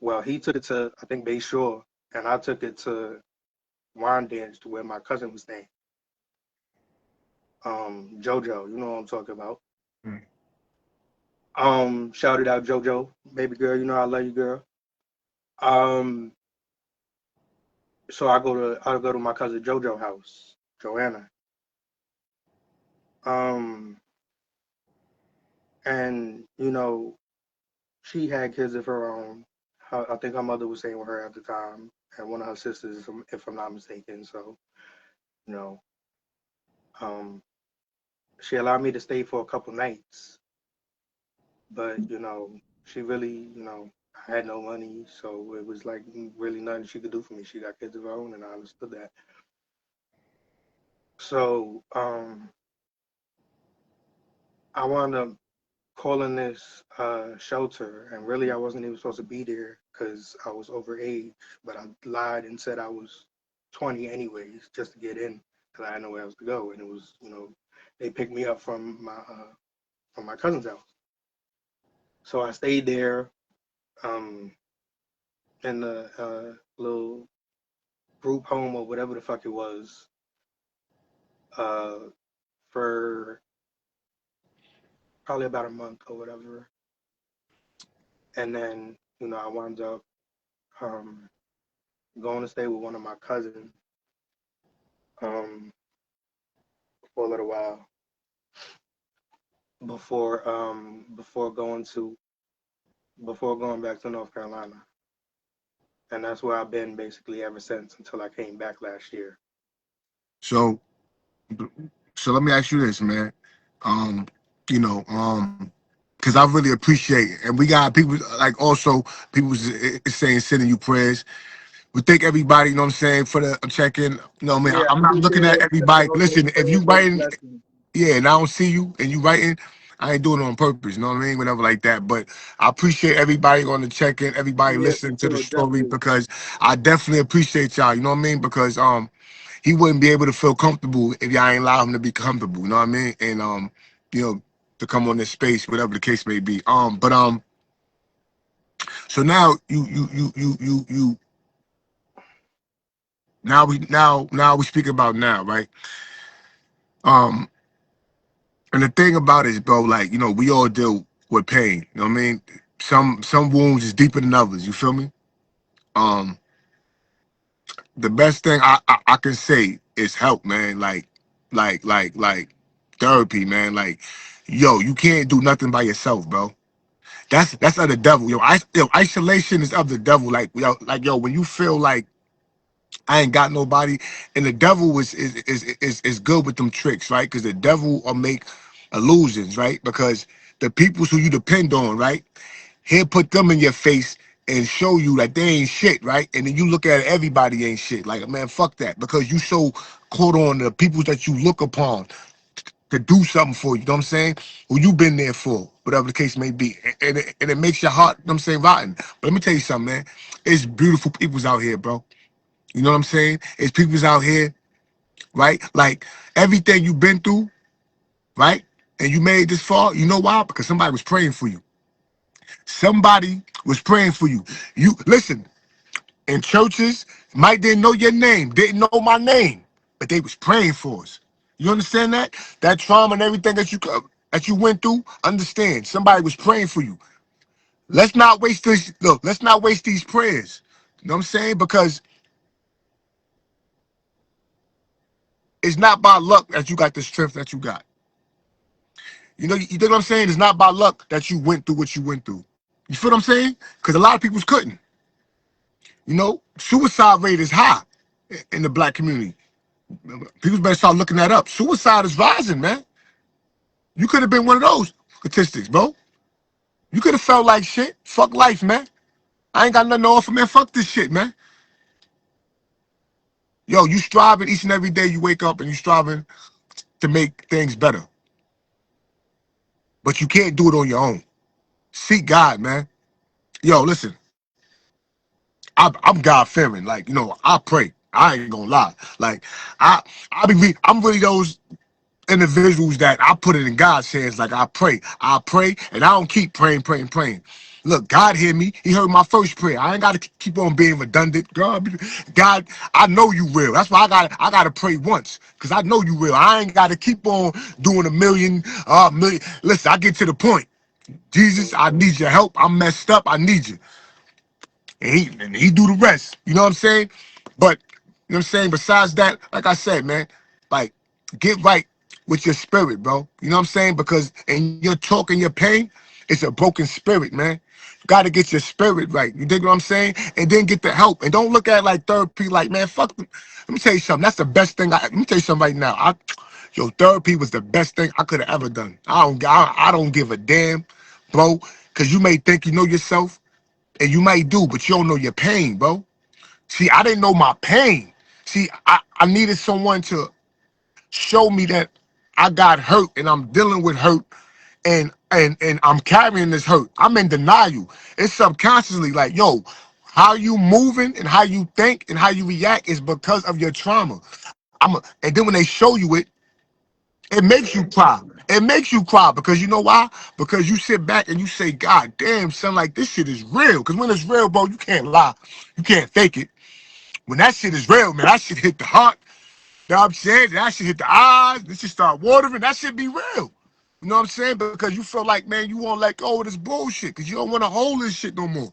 well, he took it to I think Bay Shore and I took it to Wyandanch to where my cousin was staying. Jojo, you know what I'm talking about. Mm. Shouted out Jojo, baby girl, I love you, girl. Um, so I go to my cousin Jojo house, Joanna. Um, and she had kids of her own. I think her mother was staying with her at the time, and one of her sisters, if I'm not mistaken. So, you know, um, she allowed me to stay for a couple nights, but she really, I had no money, so it was like really nothing she could do for me. She got kids of her own, and I understood that. So I wound up calling this shelter, and really I wasn't even supposed to be there because I was over age, but I lied and said I was 20 anyways, just to get in, because I had nowhere else to go. And it was, they picked me up from my cousin's house. So I stayed there in the little group home or whatever the fuck it was uh, for probably about a month or whatever. And then, I wound up um, going to stay with one of my cousins um, for a little while before going back to North Carolina. And that's where I've been basically ever since until I came back last year. So, so let me ask you this, man. Um, you know, because I really appreciate it. And we got people like also people saying sending you prayers. We thank everybody, you know what I'm saying, for the check-in. You know what I mean? Yeah, I I'm not looking appreciate at everybody. those Listen, if you prayers, those writing, blessings. yeah, and I don't see you and you writing, I ain't doing it on purpose, you know what I mean? Whatever like that. But I appreciate everybody on the check-in, everybody Yeah, for listening to the sure, story definitely. because I definitely appreciate y'all, you know what I mean? Because he wouldn't be able to feel comfortable if y'all ain't allow him to be comfortable. You know what I mean? And you know, to come on this space, whatever the case may be. So now you now we speak about now, right? Um, and the thing about it is, bro, like we all deal with pain. You know what I mean? Some wounds is deeper than others. You feel me? Um, the best thing I can say is help, man. Like therapy, man. Like, yo, you can't do nothing by yourself, bro. That's of the devil. Isolation is of the devil. Like, when you feel like I ain't got nobody, and the devil is good with them tricks, right? Because the devil will make illusions, right? Because the people who you depend on, right? He'll put them in your face and show you that they ain't shit, right? And then you look at it, everybody ain't shit. Like, man, fuck that. Because you so caught on the people that you look upon to do something for you, you know what I'm saying? Who you been there for, whatever the case may be. And it makes your heart, you know what I'm saying, rotten. But let me tell you something, man. It's beautiful peoples out here, bro. You know what I'm saying? It's people's out here, right? Like everything you've been through, right? And you made this far, you know why? Because somebody was praying for you. Somebody was praying for you. You listen, in churches, might didn't know your name, didn't know my name, but they was praying for us. You understand that? That trauma and everything that you went through, understand. Somebody was praying for you. Let's not waste this. Look, let's not waste these prayers. You know what I'm saying? Because it's not by luck that you got the strength that you got. You think what I'm saying? It's not by luck that you went through what you went through. You feel what I'm saying? Because a lot of people couldn't. Suicide rate is high in the black community. People better start looking that up. Suicide is rising, man. You could have been one of those statistics, bro. You could have felt like shit. Fuck life, man. I ain't got nothing to offer, man. Fuck this shit, man. Yo, you striving each and every day you wake up and you striving to make things better. But you can't do it on your own. Seek God, man. Yo, listen. I'm God fearing. Like, I pray. I ain't gonna lie. Like, I'm really those individuals that I put it in God's hands. Like, I pray, and I don't keep praying. Look, God hear me. He heard my first prayer. I ain't got to keep on being redundant. God, I know you will. That's why I gotta pray once, because I know you will. I ain't got to keep on doing a million. Listen, I get to the point. Jesus, I need your help. I'm messed up. I need you. And he do the rest. You know what I'm saying? But you know what I'm saying? Besides that, like I said, man, like get right with your spirit, bro. You know what I'm saying? Because in your talk and your pain, it's a broken spirit, man. You gotta get your spirit right. You dig what I'm saying? And then get the help. And don't look at it like therapy, like, man, fuck them. Let me tell you something. That's the best thing. Let me tell you something right now. Therapy was the best thing I could have ever done. I don't give a damn, bro. Because you may think you know yourself, and you might do, but you don't know your pain, bro. See, I didn't know my pain. See, I needed someone show me that I got hurt and I'm dealing with hurt and I'm carrying this hurt. I'm in denial. It's subconsciously like, yo, how you moving and how you think and how you react is because of your trauma. And then when they show you it, it makes you cry. It makes you cry because you know why? Because you sit back and you say, God damn, son, like this shit is real. Because when it's real, bro, you can't lie. You can't fake it. When that shit is real, man, that shit hit the heart. You know what I'm saying? That shit hit the eyes. This shit start watering. That shit be real. You know what I'm saying? Because you feel like, man, you won't let go of this bullshit because you don't want to hold this shit no more.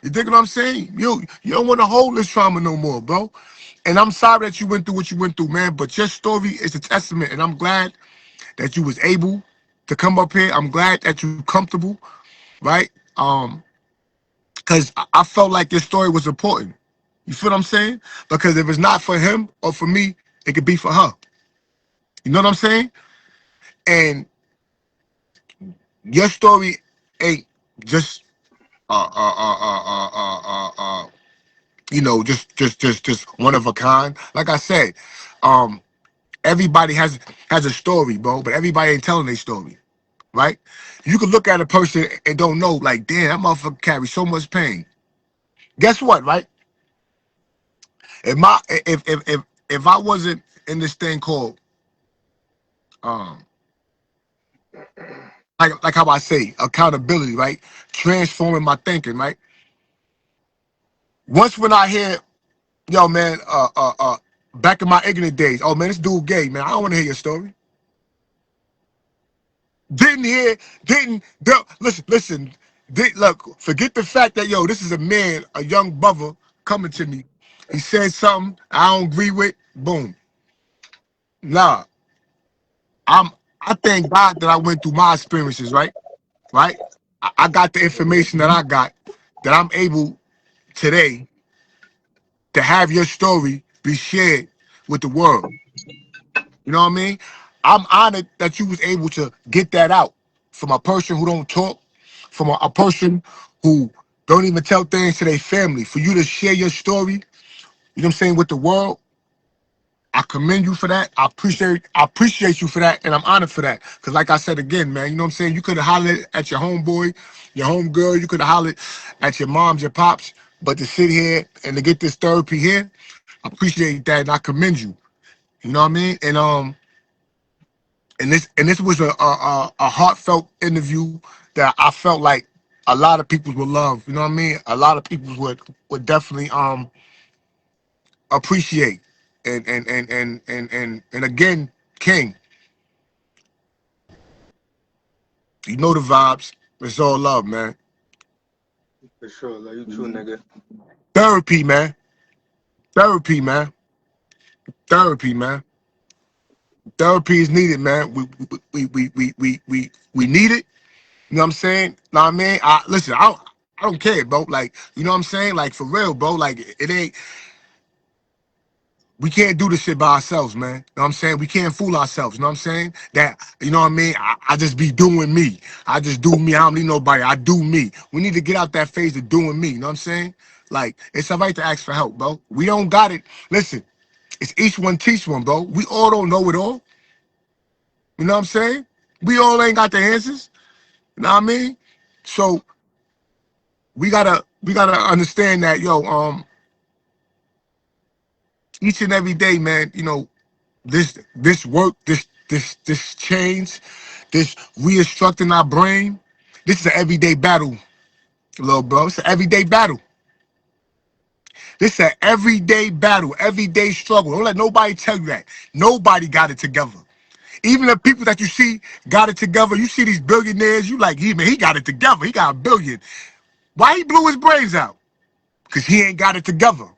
You dig what I'm saying? You don't want to hold this trauma no more, bro. And I'm sorry that you went through what you went through, man. But your story is a testament, and I'm glad that you was able to come up here. I'm glad that you comfortable, right? Because I felt like your story was important. You feel what I'm saying? Because if it's not for him or for me, it could be for her. You know what I'm saying? And your story ain't just just one of a kind. Like I said, um, everybody has a story, bro, but everybody ain't telling their story, right? You can look at a person and don't know, like, damn, that motherfucker carries so much pain. Guess what, right? If my if I wasn't in this thing called um like how I say accountability, right? Transforming my thinking, right? Once when I hear, yo, man, back in my ignorant days, oh man, this dude gay, man. I don't want to hear your story. Didn't hear, didn't listen. Look, forget the fact that yo, this is a man, a young brother coming to me. He said something I don't agree with. Boom. Nah, I'm. I thank God that I went through my experiences, right? Right. I got the information that I got that I'm able today to have your story be shared with the world. You know what I mean? I'm honored that you was able to get that out from a person who don't talk, from a person who don't even tell things to their family. For you to share your story, you know what I'm saying, with the world, I commend you for that. I appreciate you for that, and I'm honored for that. Cause like I said again, man, you know what I'm saying? You could have hollered at your homeboy, your homegirl, you could have hollered at your moms, your pops, but to sit here and to get this therapy here, I appreciate that and I commend you. You know what I mean? And this was a heartfelt interview that I felt like a lot of people would love. You know what I mean? A lot of people would definitely appreciate. And again, King, you know the vibes. It's all love, man. For sure, like you true, nigga. Therapy, man. Therapy, man. Therapy, man. Therapy is needed, man. We need it. You know what I'm saying? Know what I mean? Listen, I don't care, bro. Like, you know what I'm saying? Like for real, bro. Like it ain't we can't do this shit by ourselves, man. You know what I'm saying? We can't fool ourselves. You know what I'm saying? That, you know what I mean? I just be doing me. I just do me. I don't need nobody. I do me. We need to get out that phase of doing me. You know what I'm saying? Like, it's all right to ask for help, bro. We don't got it. Listen, it's each one teach one, bro. We all don't know it all. You know what I'm saying? We all ain't got the answers. You know what I mean? So we gotta understand that, yo, each and every day, man, you know, this work, this change, this re-instructing our brain, this is an everyday battle, little bro. It's an everyday battle. This is an everyday battle, everyday struggle. Don't let nobody tell you that. Nobody got it together. Even the people that you see got it together, you see these billionaires, you like, he got it together. He got a billion. Why he blew his brains out? Because he ain't got it together.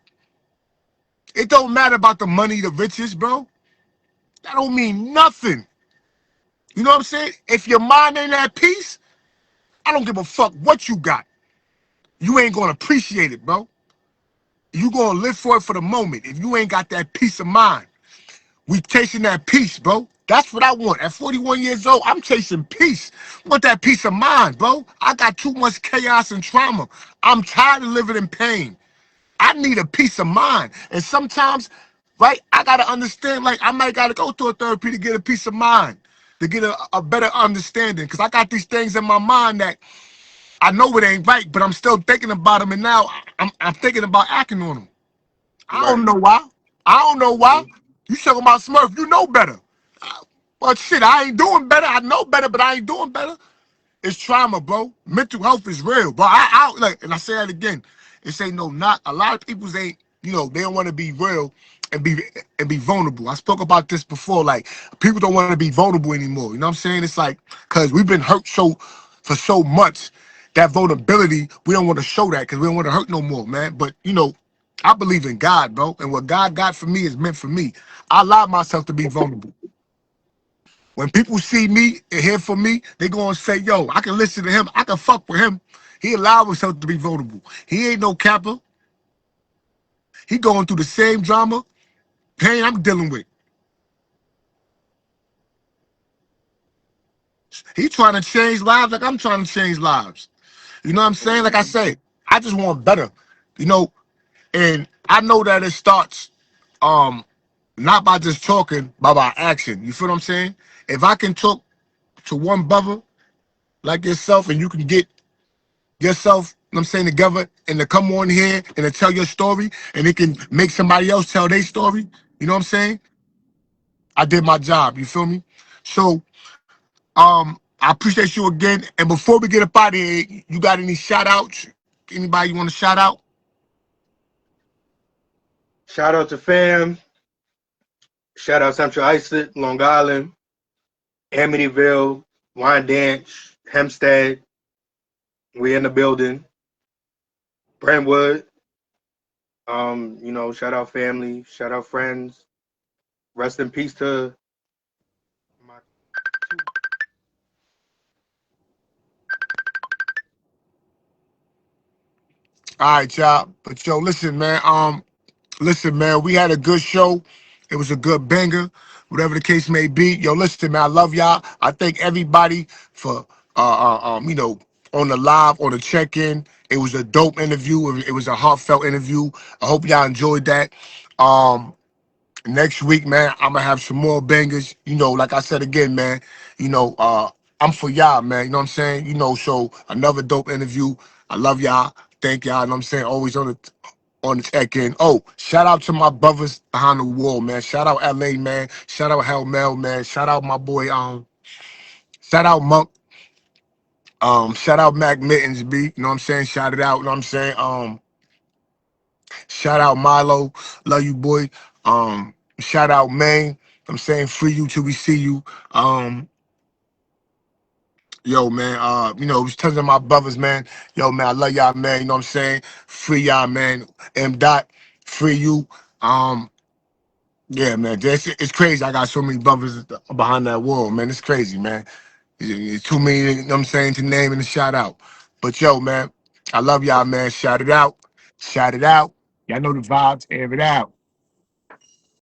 It don't matter about the money, the riches, bro. That don't mean nothing. You know what I'm saying? If your mind ain't at peace, I don't give a fuck what you got. You ain't gonna appreciate it, bro. You gonna live for it for the moment. If you ain't got that peace of mind, we chasing that peace, bro. That's what I want. At 41 years old, I'm chasing peace. I want that peace of mind, bro. I got too much chaos and trauma. I'm tired of living in pain. I need a peace of mind. And sometimes right? I gotta understand, like I might gotta go to a therapy to get a peace of mind, to get a better understanding. Cause I got these things in my mind that I know it ain't right, but I'm still thinking about them, and now I'm thinking about acting on them. I don't Right. know why. I don't know why. Mhm. You talking about Smurf, you know better. But shit, I ain't doing better. I know better, but I ain't doing better. It's trauma, bro. Mental health is real, bro. I like, and I say that again. It's ain't no knock. A lot of people ain't, they don't want to be real and be vulnerable. I spoke about this before. Like people don't want to be vulnerable anymore. You know what I'm saying? It's like because we've been hurt for so much that vulnerability. We don't want to show that because we don't want to hurt no more, man. But I believe in God, bro, and what God got for me is meant for me. I allow myself to be vulnerable. When people see me and hear from me, they gonna say, yo, I can listen to him. I can fuck with him. He allowed himself to be vulnerable. He ain't no capper. He going through the same drama, pain I'm dealing with. He trying to change lives like I'm trying to change lives. You know what I'm saying? Like I Mhm. say, I just want better. You know, and I know that it starts um not by just talking, but by action. You feel what I'm saying? If I can talk to one brother like yourself and you can get yourself, you know what I'm saying, together and to come on here and to tell your story and it can make somebody else tell their story. You know what I'm saying? I did my job. You feel me? So I appreciate you again. And before we get up out of here, you got any shout outs? Anybody you want to shout out? Shout out to fam. Shout out Central Islip, Long Island, Amityville, Wyandanch, Hempstead. We in the building. Brentwood. Shout out family. Shout out friends. Rest in peace to my two. All right, y'all. But yo, listen, man. Listen, man, we had a good show. It was a good banger, whatever the case may be. Yo, listen, man, I love y'all. I thank everybody for on the live, on the check-in. It was a dope interview. It was a heartfelt interview. I hope y'all enjoyed that. Um, Next week, man, I'm gonna have some more bangers. Like I said again, man, you know, uh, I'm for y'all, man. You know what I'm saying? So another dope interview. I love y'all. Thank y'all. You know what I'm saying? Always on the check in. Oh, shout out to my brothers behind the wall, man. Shout out LA, man. Shout out Hell Mel, man. Shout out my boy, shout out Monk. Shout out Mac Mittens, B. You know what I'm saying? Shout it out. You know what I'm saying? Shout out Milo. Love you, boy. Shout out Maine. I'm saying free you till we see you. Um, Yo, man, it was tons of my brothers, man. Yo, man, I love y'all, man. You know what I'm saying? Free y'all, man. M. Dot, free you. Um, Yeah, man, it's crazy. I got so many brothers behind that wall, man. It's crazy, man. It's too many, you know what I'm saying, to name and to shout out. But yo, man, I love y'all, man. Shout it out. Shout it out. Y'all know the vibes. Air it out.